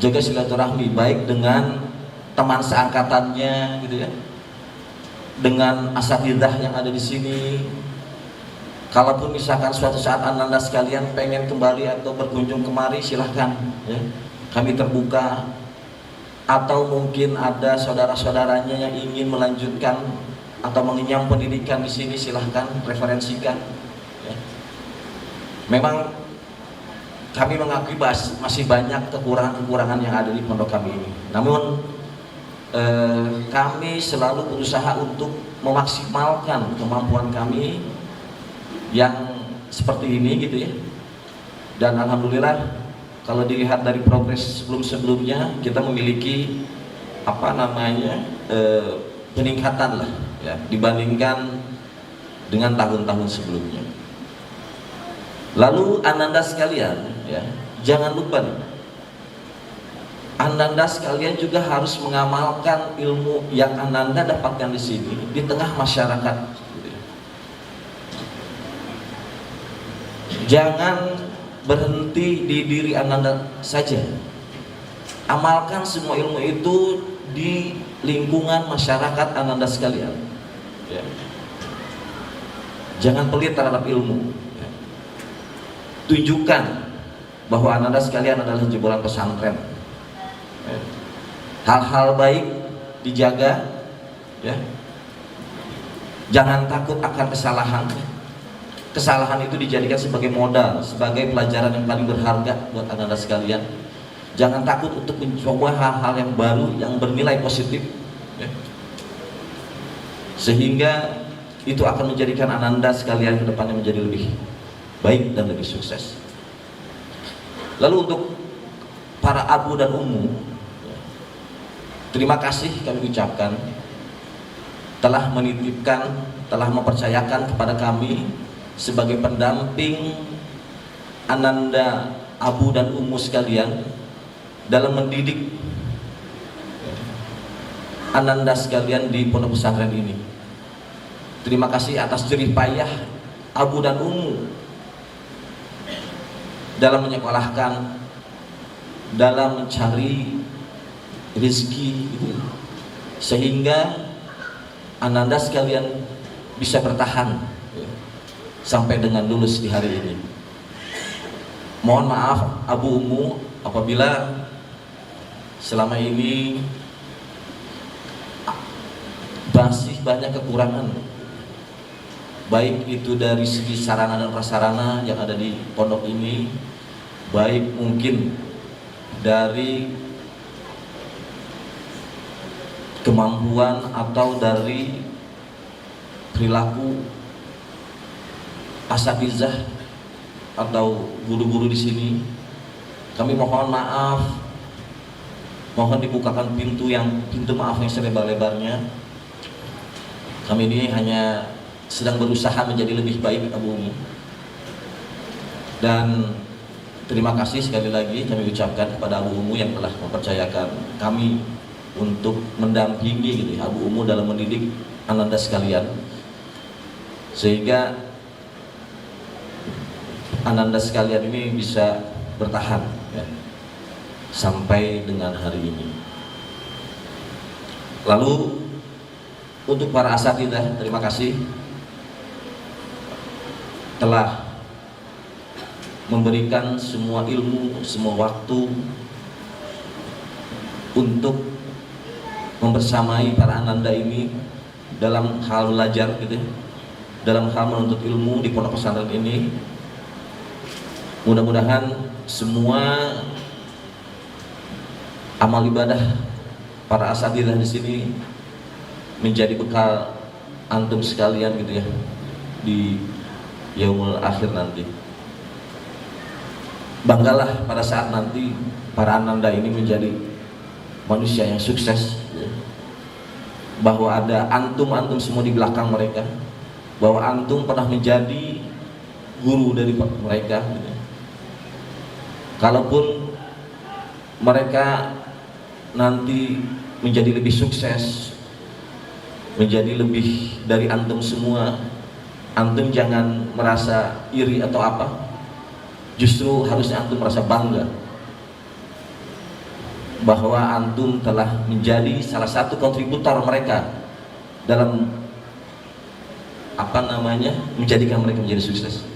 Speaker 11: Jaga silaturahmi baik dengan teman seangkatannya gitu ya, dengan asatidzah yang ada di sini. Kalaupun misalkan suatu saat Ananda sekalian pengen kembali atau berkunjung kemari, silahkan ya. Kami terbuka. Atau mungkin ada saudara-saudaranya yang ingin melanjutkan atau mengenyam pendidikan di sini, silahkan referensikan ya. Memang kami mengakui masih banyak kekurangan-kekurangan yang ada di pondok kami ini. Namun kami selalu berusaha untuk memaksimalkan kemampuan kami yang seperti ini gitu ya. Dan alhamdulillah kalau dilihat dari progres sebelumnya kita memiliki peningkatan lah ya dibandingkan dengan tahun-tahun sebelumnya. Lalu Ananda sekalian ya, jangan lupa nih, Ananda sekalian juga harus mengamalkan ilmu yang Ananda dapatkan di sini di tengah masyarakat. Jangan berhenti di diri Ananda saja. Amalkan semua ilmu itu di lingkungan masyarakat Ananda sekalian. Ya. Jangan pelit terhadap ilmu. Ya. Tunjukkan bahwa Ananda sekalian adalah jebolan pesantren. Ya. Hal-hal baik dijaga, ya. Jangan takut akan kesalahan. Kesalahan itu dijadikan sebagai modal, sebagai pelajaran yang paling berharga buat Ananda sekalian. Jangan takut untuk mencoba hal-hal yang baru yang bernilai positif, ya. Sehingga itu akan menjadikan Ananda sekalian ke depannya menjadi lebih baik dan lebih sukses. Lalu untuk para abu dan ummu, terima kasih kami ucapkan telah menitipkan, telah mempercayakan kepada kami sebagai pendamping Ananda abu dan ummu sekalian dalam mendidik Ananda sekalian di pondok pesantren ini. Terima kasih atas jerih payah abu dan ummu dalam menyekolahkan, dalam mencari rezeki, gitu, sehingga Ananda sekalian bisa bertahan, ya, sampai dengan lulus di hari ini. Mohon maaf abu ummu apabila selama ini masih banyak kekurangan, baik itu dari segi sarana dan prasarana yang ada di pondok ini, baik mungkin dari kemampuan atau dari perilaku asatizah atau guru-guru di sini. Kami mohon maaf, mohon dibukakan pintu maaf yang selebar-lebarnya. Kami ini hanya sedang berusaha menjadi lebih baik abu ummu. Dan terima kasih sekali lagi kami ucapkan kepada abu ummu yang telah mempercayakan kami untuk mendampingi, gitu, abu ummu dalam mendidik Ananda sekalian, sehingga Ananda sekalian ini bisa bertahan, ya, sampai dengan hari ini. Lalu untuk para asatidzah, terima kasih telah memberikan semua ilmu, semua waktu untuk membersamai para Ananda ini dalam hal belajar, gitu, dalam hal menuntut ilmu di pondok pesantren ini. Mudah-mudahan semua amal ibadah para asatidzah di sini menjadi bekal antum sekalian, gitu ya, di yaumul akhir nanti. Banggalah pada saat nanti para Ananda ini menjadi manusia yang sukses, ya, bahwa ada antum-antum semua di belakang mereka, bahwa antum pernah menjadi guru dari mereka, gitu. Kalaupun mereka nanti menjadi lebih sukses, menjadi lebih dari antum semua, antum jangan merasa iri atau apa. Justru harusnya antum merasa bangga bahwa antum telah menjadi salah satu kontributor mereka dalam menjadikan mereka menjadi sukses.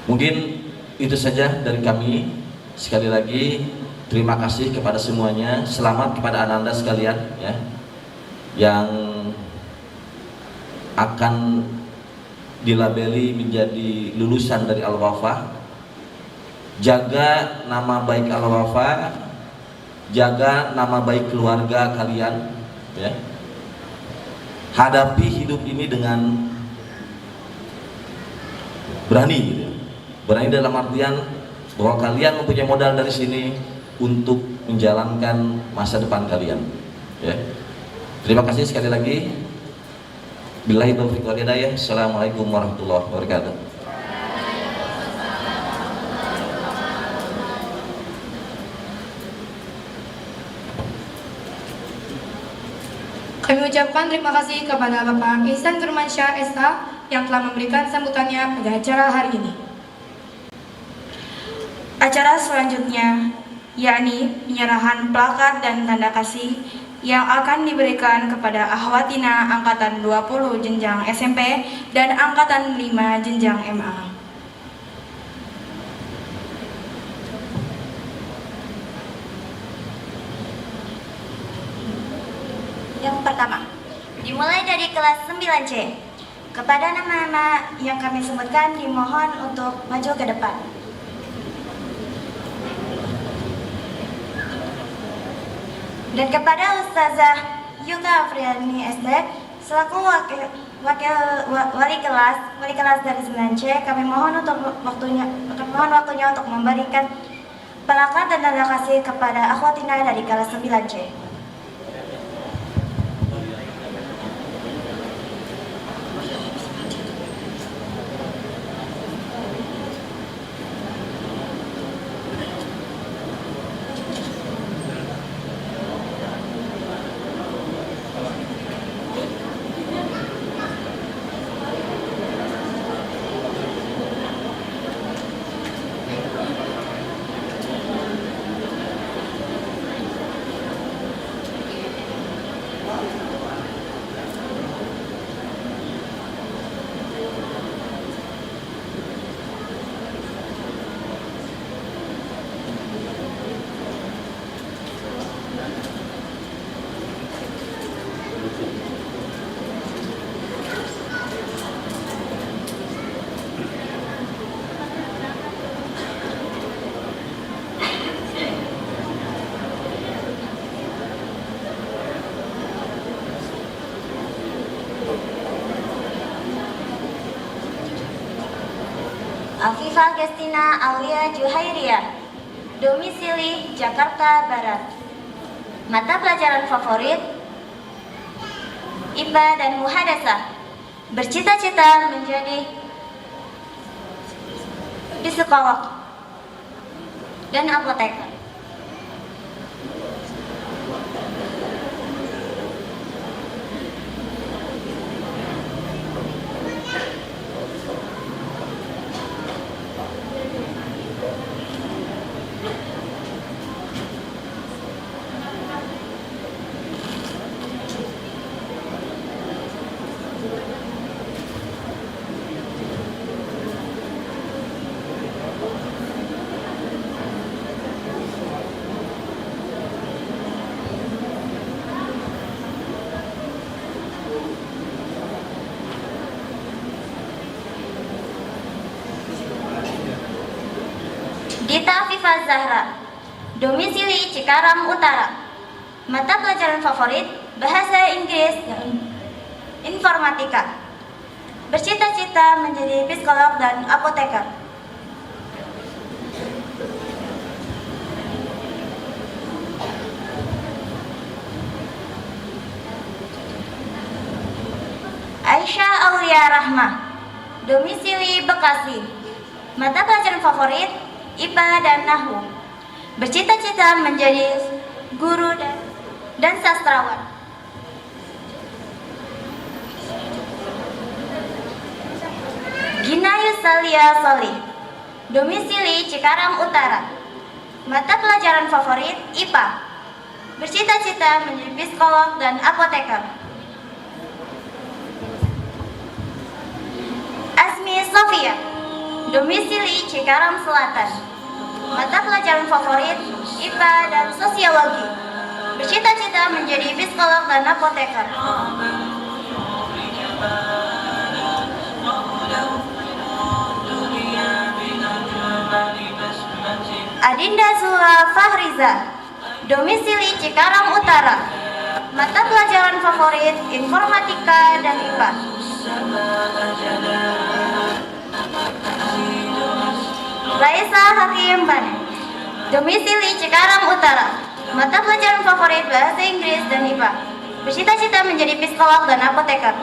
Speaker 11: Mungkin itu saja dari kami. Sekali lagi terima kasih kepada semuanya. Selamat kepada Ananda sekalian, ya, yang akan dilabeli menjadi lulusan dari Al-Wafa. Jaga nama baik Al-Wafa, jaga nama baik keluarga kalian, ya. Hadapi hidup ini dengan berani, gitu ya. Berani dalam artian bahwa kalian mempunyai modal dari sini untuk menjalankan masa depan kalian, ya. Terima kasih sekali lagi. Billahi taufiq wal hidayah. Assalamualaikum warahmatullahi wabarakatuh.
Speaker 10: Kami ucapkan terima kasih kepada Bapak Ihsan Firmansyah SH yang telah memberikan sambutannya pada acara hari ini.
Speaker 1: Acara selanjutnya yakni penyerahan plakat dan tanda kasih yang akan diberikan kepada akhwatina angkatan 20 jenjang SMP dan angkatan 5 jenjang MA.
Speaker 2: Yang pertama, dimulai dari kelas 9C. Kepada nama-nama yang kami sebutkan dimohon untuk maju ke depan. Dan kepada Ustazah Yuka Afriani SD selaku wali kelas dari 9C, kami mohon waktunya untuk memberikan pelakat dan tanda kasih kepada akhwatina dari kelas 9C. Afifah Gestina Aulia Juhairia, domisili Jakarta Barat. Mata pelajaran favorit IPA dan Muhadasah. Bercita-cita menjadi psikolog dan apoteker. Dita Afifah Zahra, domisili Cikarang Utara. Mata pelajaran favorit Bahasa Inggris dan Informatika. Bercita-cita menjadi psikolog dan apoteker. Aisyah Aulia Rahma, domisili Bekasi. Mata pelajaran favorit IPA dan Nahwu. Bercita-cita menjadi guru dan sastrawan. Gina Yusalia Solih, domisili Cikarang Utara. Mata pelajaran favorit IPA. Bercita-cita menjadi psikolog dan apoteker. Asmi Sofia, domisili Cikarang Selatan. Mata pelajaran favorit IPA dan Sosiologi. Bercita-cita menjadi psikolog dan apoteker. Adinda Zula Fahriza, domisili Cikarang Utara. Mata pelajaran favorit Informatika dan IPA. Raisa Hakim Bane, domisili Cikarang Utara. Mata pelajaran favorit Bahasa Inggris dan IPA. Bercita-cita menjadi psikolog dan apoteker.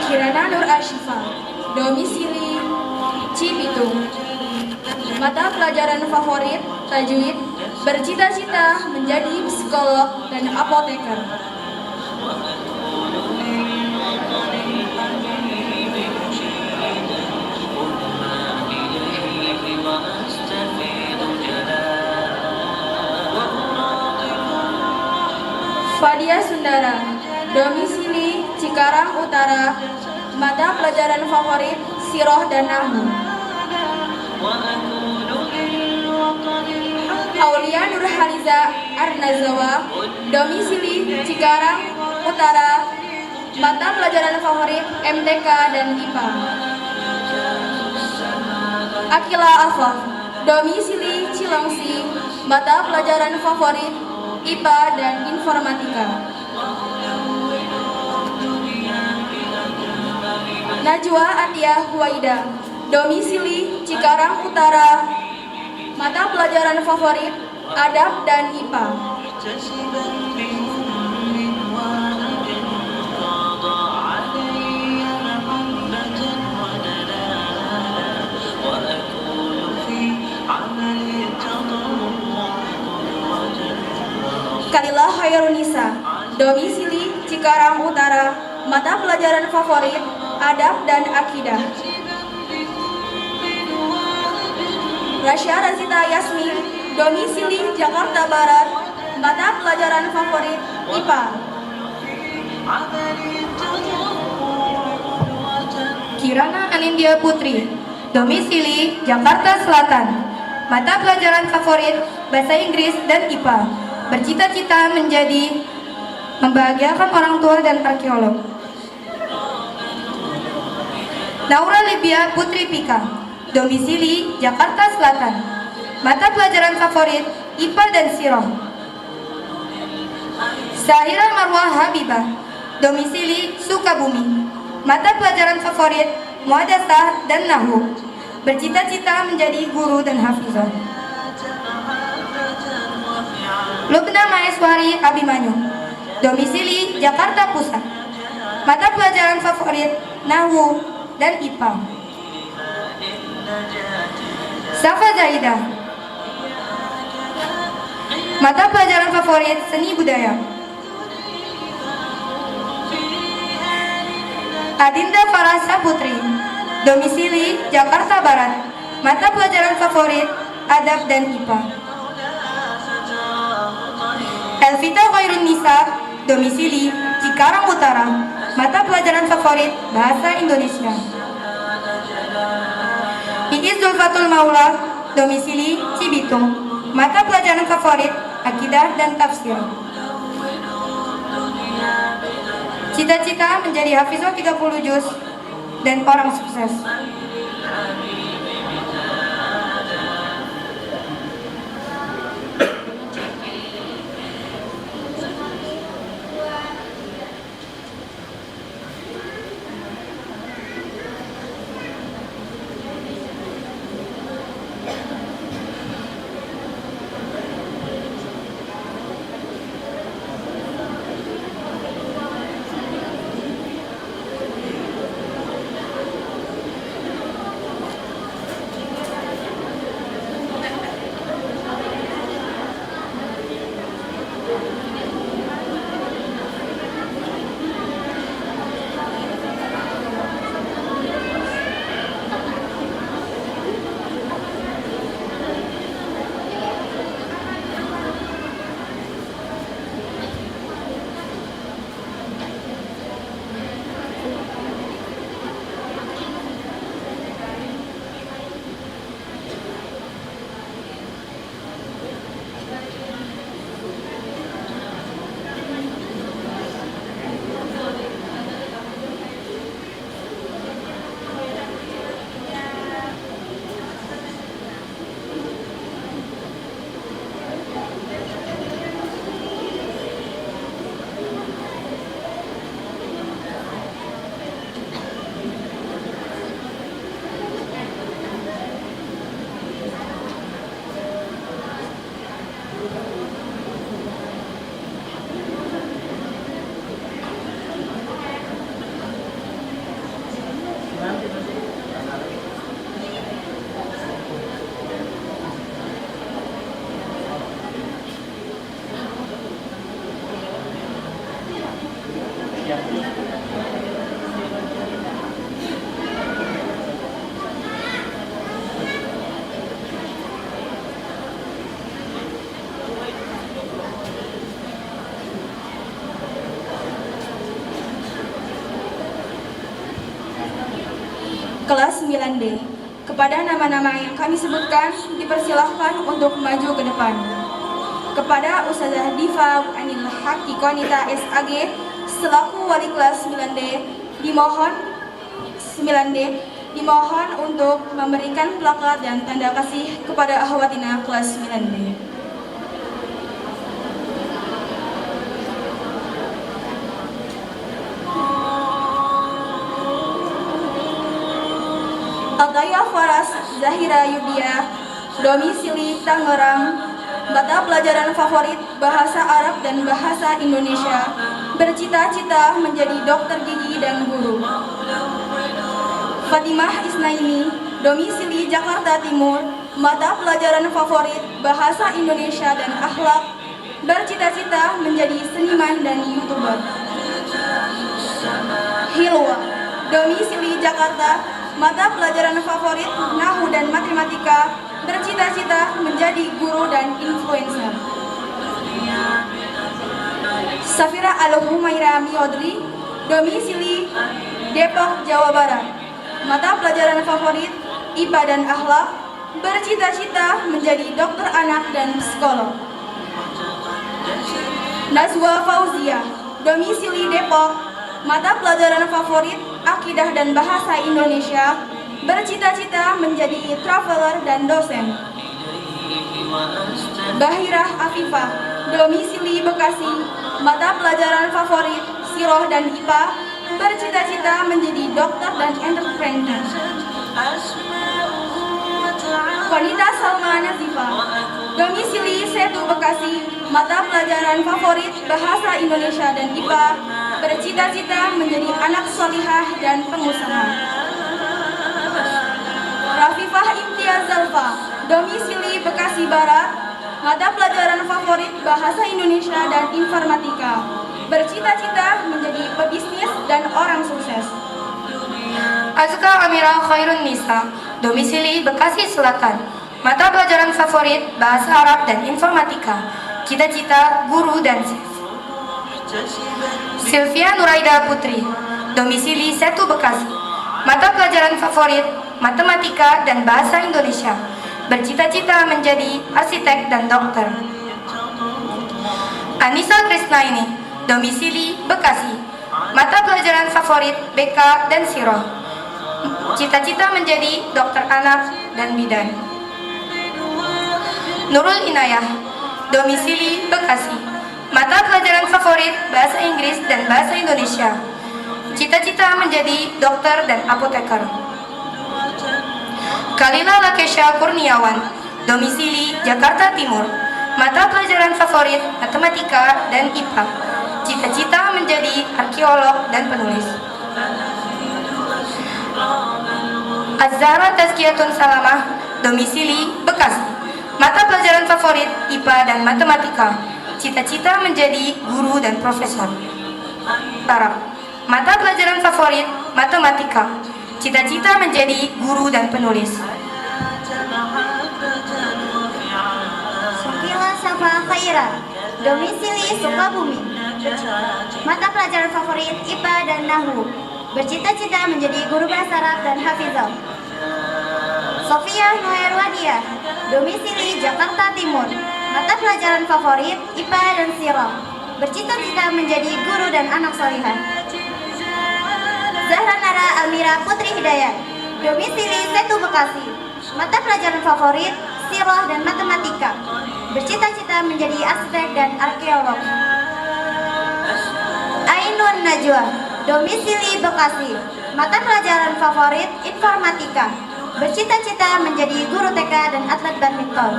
Speaker 1: Kirana Nur Ashifa, domisili Cibitung. Mata pelajaran favorit Tajwid. Bercita-cita menjadi psikolog dan apoteker. pelajaran. Domisili Cikarang Utara. Mata pelajaran favorit Sirah dan Nahwu. Aulia Nurhaliza Arnazawa. Domisili Cikarang Utara. Mata pelajaran favorit MTK dan IPA. Akila Afaf. Domisili Cilengsi. Mata pelajaran favorit IPA dan Informatika. Najwa Atia Huwaida. Domisili Cikarang Utara. Mata pelajaran favorit Adab dan IPA. Kalilah Hairunisa. Domisili Cikarang Utara. Mata pelajaran favorit Adab dan Akidah. Rasya Razita Yasmin. Domisili Jakarta Barat. Mata pelajaran favorit IPA.
Speaker 10: Kirana Anindya Putri. Domisili Jakarta Selatan. Mata pelajaran favorit Bahasa Inggris dan IPA. Bercita-cita menjadi membahagiakan orang tua dan arkeolog. Naura Libya Putri Pika. Domisili Jakarta Selatan. Mata pelajaran favorit IPA dan Sirah. Zahira Marwah Habibah. Domisili Sukabumi. Mata pelajaran favorit Muhadasah dan Nahwu. Bercita-cita menjadi guru dan hafizah. Lubna Maeswari Abimanyu. Domisili Jakarta Pusat. Mata pelajaran favorit Nahwu dan IPA. Safa Zaidah. Mata pelajaran favorit Seni Budaya. Adinda Farasa Putri. Domisili Jakarta Barat. Mata pelajaran favorit Adab dan IPA. Elvita Khairun Nisa. Domisili Cikarang Utara. Mata pelajaran favorit Bahasa Indonesia. Iis Zulfatul Maula. Domisili Cibitung. Mata pelajaran favorit Akidah dan Tafsir. Cita-cita menjadi hafizah 30 juz dan orang sukses.
Speaker 1: kelas 9D. Kepada nama-nama yang kami sebutkan, dipersilahkan untuk maju ke depan. Kepada Ustazah Diva Anil Haqi Konita SAG, selaku wali kelas 9D, dimohon untuk memberikan plakat dan tanda kasih kepada akhwatina kelas 9D. Ataya Faras Zahira Yudia, domisili Tangerang, mata pelajaran favorit Bahasa Arab dan Bahasa Indonesia, bercita-cita menjadi dokter gigi dan guru. Fatimah Isnaini, domisili Jakarta Timur, mata pelajaran favorit Bahasa Indonesia dan Akhlak, bercita-cita menjadi seniman dan YouTuber. Hilwa, domisili Jakarta, mata pelajaran favorit Nahwu dan Matematika, bercita-cita menjadi guru dan influencer. Safira Al-Humaira Miodri, domisili Depok, Jawa Barat, mata pelajaran favorit IPA dan Akhlak, bercita-cita menjadi dokter anak dan psikolog. Nazwa Fauzia, domisili Depok, mata pelajaran favorit Akidah dan Bahasa Indonesia, bercita-cita menjadi traveler dan dosen. Bahirah Afifah, domisili Bekasi, mata pelajaran favorit Sirah dan IPA, bercita-cita menjadi dokter dan entrepreneur. Konita Salma Nazifah, domisili Setu Bekasi, mata pelajaran favorit Bahasa Indonesia dan IPA, bercita-cita menjadi anak solihah dan pengusaha. Rafifah Imtiaz Zalfa, domisili Bekasi Barat, mata pelajaran favorit Bahasa Indonesia dan Informatika, bercita-cita menjadi pebisnis dan orang sukses.
Speaker 10: Azka Amira Khairun Nisa, domisili Bekasi Selatan, mata pelajaran favorit Bahasa Arab dan Informatika, cita-cita guru dan chef. Sylvia Nuraida Putri, domisili Setu Bekasi, mata pelajaran favorit Matematika dan Bahasa Indonesia, bercita-cita menjadi arsitek dan dokter. Anissa Krisnaini, domisili Bekasi, mata pelajaran favorit BK dan Sirah, cita-cita menjadi dokter anak dan bidan. Nurul Inayah, domisili Bekasi, mata pelajaran favorit Bahasa Inggris dan Bahasa Indonesia, cita-cita menjadi dokter dan apoteker. Kalila Lakesha Kurniawan, domisili Jakarta Timur, mata pelajaran favorit Matematika dan IPA, cita-cita menjadi arkeolog dan penulis. Az-Zahra Tazkiyatun Salamah, domisili Bekasi, mata pelajaran favorit IPA dan Matematika, cita-cita menjadi guru dan profesor. Arab, mata pelajaran favorit Matematika, cita-cita menjadi guru dan penulis.
Speaker 2: Syakila Safa Khaira, domisili Sukabumi, mata pelajaran favorit IPA dan Nahwu, bercita-cita menjadi guru bahasa Arab dan hafizah. Sofia Noerwadia, domisili Jakarta Timur, mata pelajaran favorit IPA dan Sirah, bercita-cita menjadi guru dan anak solihah. Zahra Nara Almira Putri Hidayat, domisili Setu Bekasi, mata pelajaran favorit Sirah dan Matematika, bercita-cita menjadi arsitek dan arkeolog. Ainun Najwa, domisili Bekasi, mata pelajaran favorit Informatika, bercita-cita menjadi guru TK dan atlet badminton.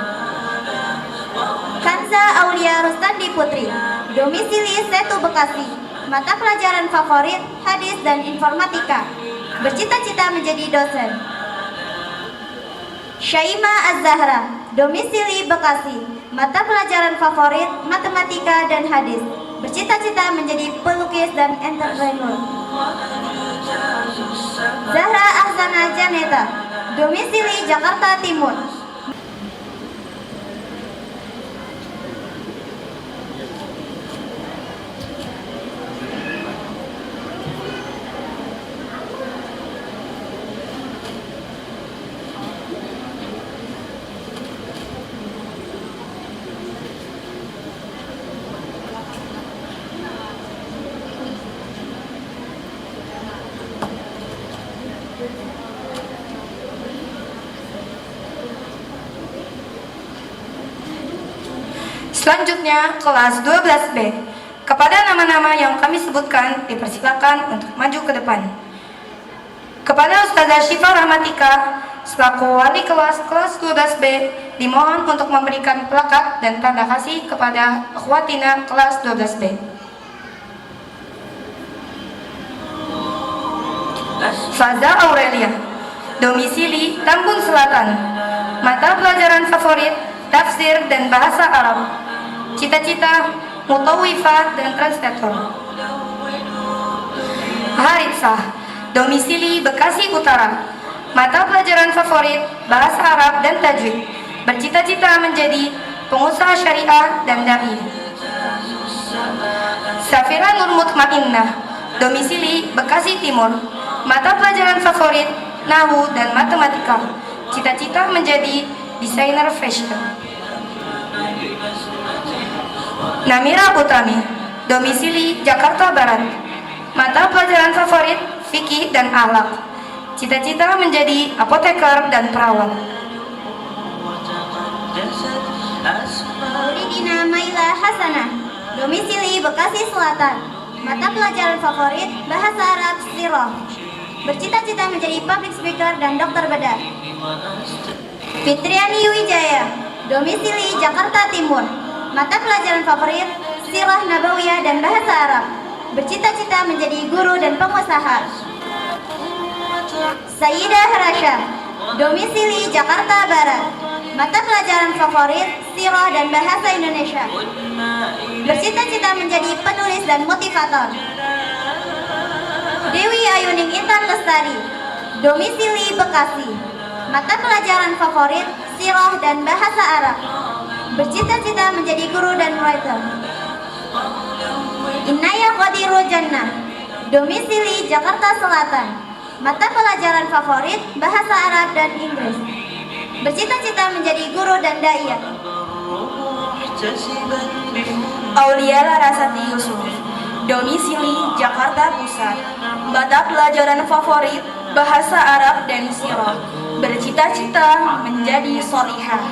Speaker 2: Kanza Aulia Rustandi Putri, domisili Setu Bekasi, mata pelajaran favorit Hadis dan Informatika, bercita-cita menjadi dosen. Syaima Az-Zahra, domisili Bekasi, mata pelajaran favorit Matematika dan Hadis, bercita-cita menjadi pelukis dan entrepreneur. Zahra Ahsana Janeta, domisili Jakarta Timur,
Speaker 10: Selanjutnya, kelas 12B. Kepada nama-nama yang kami sebutkan, dipersilakan untuk maju ke depan. Kepada Ustazah Syifa Rahmatika, selaku wali kelas 12B, dimohon untuk memberikan plakat dan tanda kasih kepada akhwatina kelas 12B. Faza Aurelia, domisili Tambun Selatan, mata pelajaran favorit tafsir dan bahasa Arab, cita-cita mutawifah dan translator. Haritsah, domisili Bekasi Utara, mata pelajaran favorit bahasa Arab dan tajwid, bercita-cita menjadi pengusaha syariah dan dai. Safira Nur Mutmainnah, domisili Bekasi Timur, mata pelajaran favorit Nahwu dan matematika, cita-cita menjadi desainer fashion. Namira Utami, domisili Jakarta Barat, mata pelajaran favorit fikih dan akhlak, cita-cita menjadi apoteker dan perawat.
Speaker 2: Maulidina Maila Hasanah, domisili Bekasi Selatan, mata pelajaran favorit bahasa Arab Sirah, bercita-cita menjadi public speaker dan dokter bedah. Fitriani Wijaya, domisili Jakarta Timur, mata pelajaran favorit Sirah Nabawiyah dan bahasa Arab, bercita-cita menjadi guru dan pengusaha. Sayyidah Rasha, domisili Jakarta Barat, mata pelajaran favorit Sirah dan bahasa Indonesia, bercita-cita menjadi penulis dan motivator. Dewi Ayuning Intan Lestari, domisili Bekasi, mata pelajaran favorit Sirah dan bahasa Arab, bercita-cita menjadi guru dan writer. Inaya Qadirul Jannah, domisili Jakarta Selatan, mata pelajaran favorit bahasa Arab dan Inggris, bercita-cita menjadi guru dan dai.
Speaker 1: Aulia Larasati Yusuf, domisili Jakarta Pusat, mata pelajaran favorit bahasa Arab dan sirah, bercita-cita menjadi sholihah.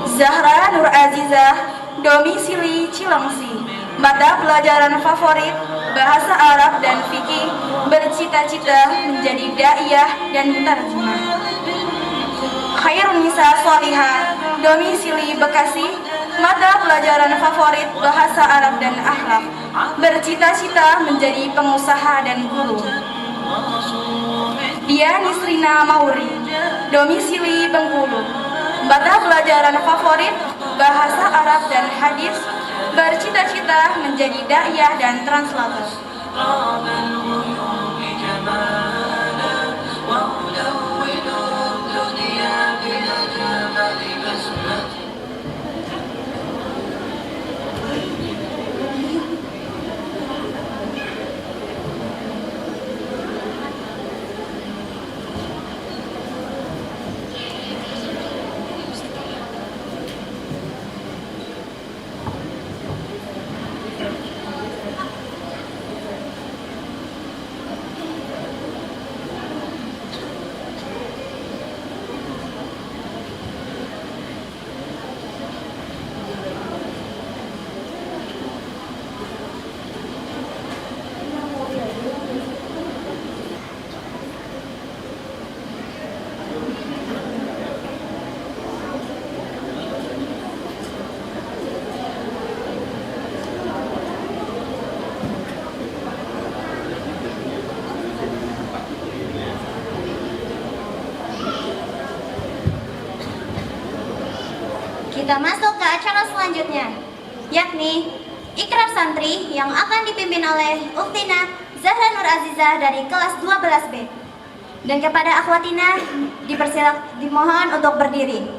Speaker 1: Zahra Nur Azizah, domisili Cilengsi, mata pelajaran favorit bahasa Arab dan fikih, bercita-cita menjadi da'iyah dan tarjumah. Khairun Nisa Sholihah, domisili Bekasi, mata pelajaran favorit bahasa Arab dan akhlak, bercita-cita menjadi pengusaha dan guru. Dia Nisrina Mauri, domisili Bengkulu, mata pelajaran favorit bahasa Arab dan hadis, bercita-cita menjadi da'iyah dan translator.
Speaker 2: Kita masuk ke acara selanjutnya, yakni Ikrar Santri yang akan dipimpin oleh Uktina Zahra Nur Azizah dari kelas 12B. Dan kepada akhwatina dimohon untuk berdiri.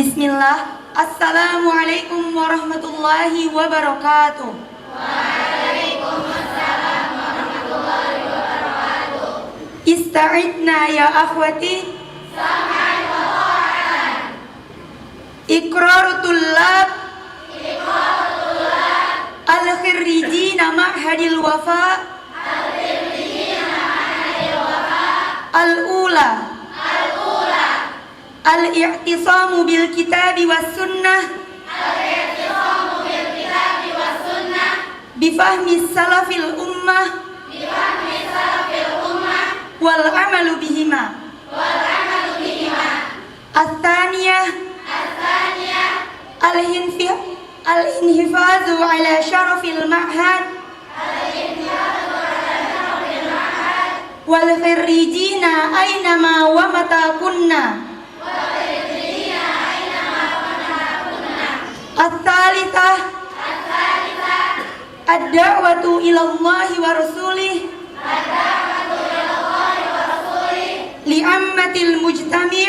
Speaker 4: Bismillah. Assalamualaikum warahmatullahi wabarakatuh.
Speaker 2: Waalaikumsalam warahmatullahi wabarakatuh.
Speaker 4: Ista'idna ya akhwati.
Speaker 2: Sam'an wa ta'atan.
Speaker 4: Iqraru tullab al-khirrijina ma'hadil wafa al-ula al-i'tisamu bil kitabi was sunnah bifahmi salafil ummah wal amalu bihima Al-thaniyah al-inhifazu ala syarafil ma'had wal khirrijina aynama wa mata kunna Al-thalithah ad-da'watu ilallahi wa rasulih li'ammatil mujtami'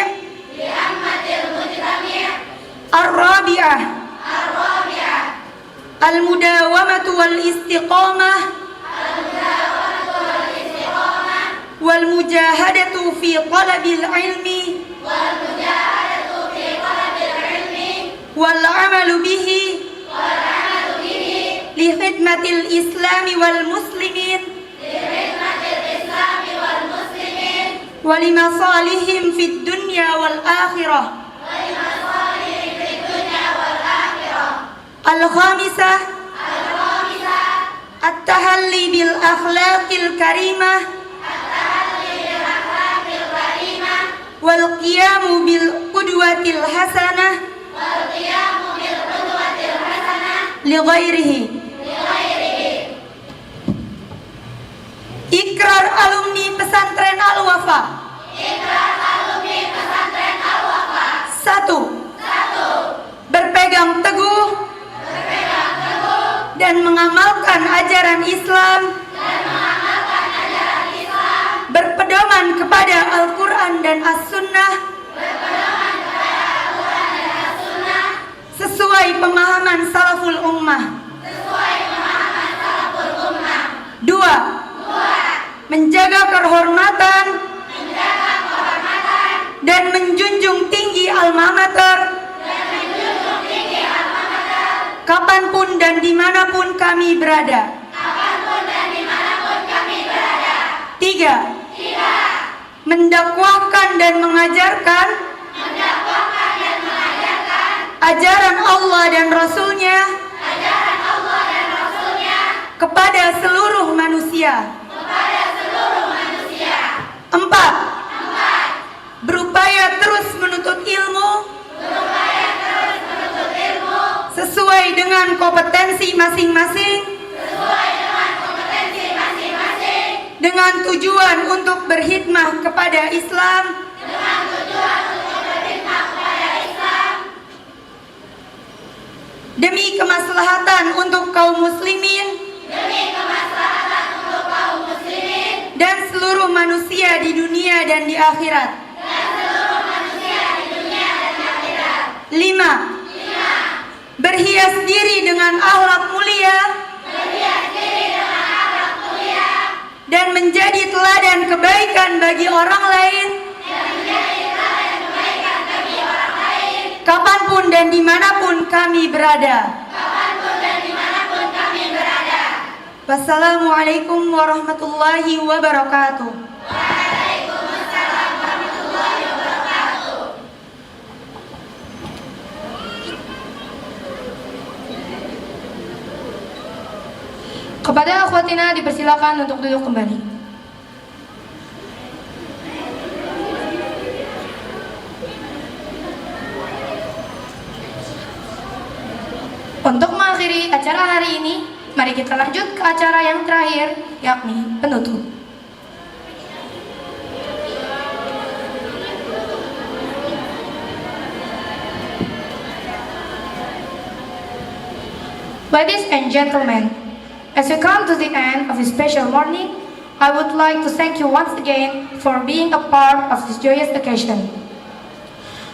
Speaker 4: Ar-rabi'ah al-mudawamatu wal istiqamah wal mujahadatu fi talabil ilmi wal amalu bihi li khidmatil islami wal muslimin wa li masalihim fid dunya wal akhirah. Al-khamisah at-tahalli bil akhlaqil karimah wal qiyamu bil qudwatil hasanah li ghairihi. Ikrar alumni pesantren Al-Wafa. 1. Berpegang teguh dan mengamalkan ajaran Islam, berpedoman kepada Al-Quran dan As-Sunnah, sesuai pemahaman salaful ummah. 2. Menjaga kehormatan dan menjunjung tinggi alma mater kapanpun dan dimanapun kami berada. 3. Mendakwahkan dan mengajarkan ajaran Allah dan Rasul-Nya kepada seluruh manusia. 4. Berupaya terus menuntut ilmu sesuai dengan kompetensi masing-masing dengan tujuan untuk berkhidmah kepada Islam demi kemaslahatan untuk kaum muslimin dan seluruh manusia di dunia dan di akhirat. 5. Berhias diri dengan akhlak mulia dan menjadi teladan kebaikan bagi orang lain kapanpun dan dimanapun kami berada. Wassalamualaikum warahmatullahi wabarakatuh.
Speaker 10: Kepada akhwatina dipersilakan untuk duduk kembali. Untuk mengakhiri acara hari ini, mari kita lanjut ke acara yang terakhir, yakni penutup. Ladies and gentlemen, as we come to the end of this special morning, I would like to thank you once again for being a part of this joyous occasion.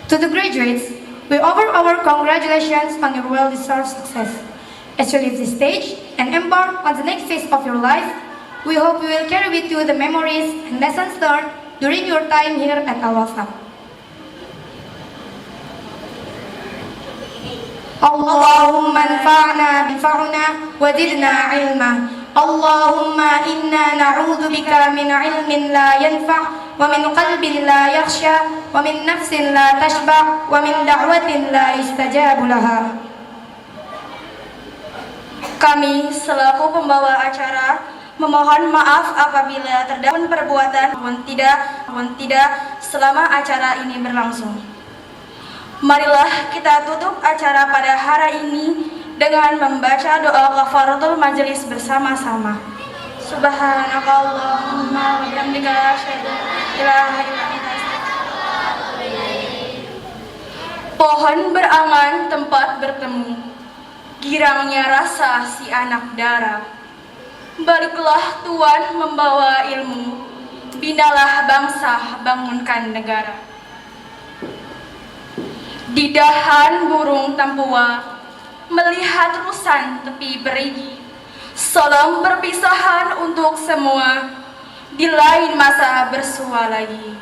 Speaker 10: To the graduates, We offer our congratulations on your well-deserved success. As you leave this stage and embark on the next phase of your life, we hope you will carry with you the memories and lessons learned during your time here at Al-Wafa. Allahumma anfa'na bifa'na wa zidna ilma. Allahumma inna na'udhu bika min ilmin la yanfa' wa min qalbin la yakhsha wa min nafsin la tashba' wa min da'watin la yustajabu laha.
Speaker 1: Kami selaku pembawa acara memohon maaf apabila terdapat perbuatan maupun tidak selama acara ini berlangsung. Marilah kita tutup acara pada hari ini dengan membaca doa kafaratul majelis bersama-sama. Subhanakallahumma wa bihamdika asyhadu an la ilaha illa anta astaghfiruka. Pohon berangan tempat bertemu, girangnya rasa si anak dara. Baliklah Tuhan membawa ilmu, binalah bangsa, bangunkan negara. Di dahan burung tempua, melihat rusan tepi berigi. Salam perpisahan untuk semua, di lain masa bersua lagi.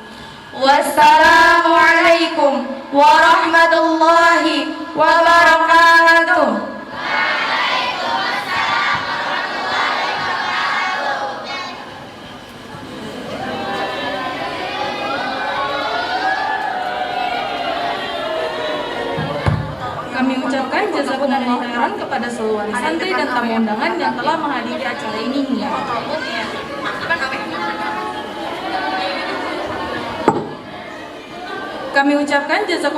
Speaker 1: Wassalamualaikum warahmatullahi wabarakatuh.
Speaker 5: Kami ucapkan jazakumullah khairan kepada seluruh santri dan tamu undangan yang telah menghadiri acara ini hingga kami ucapkan jazakumullah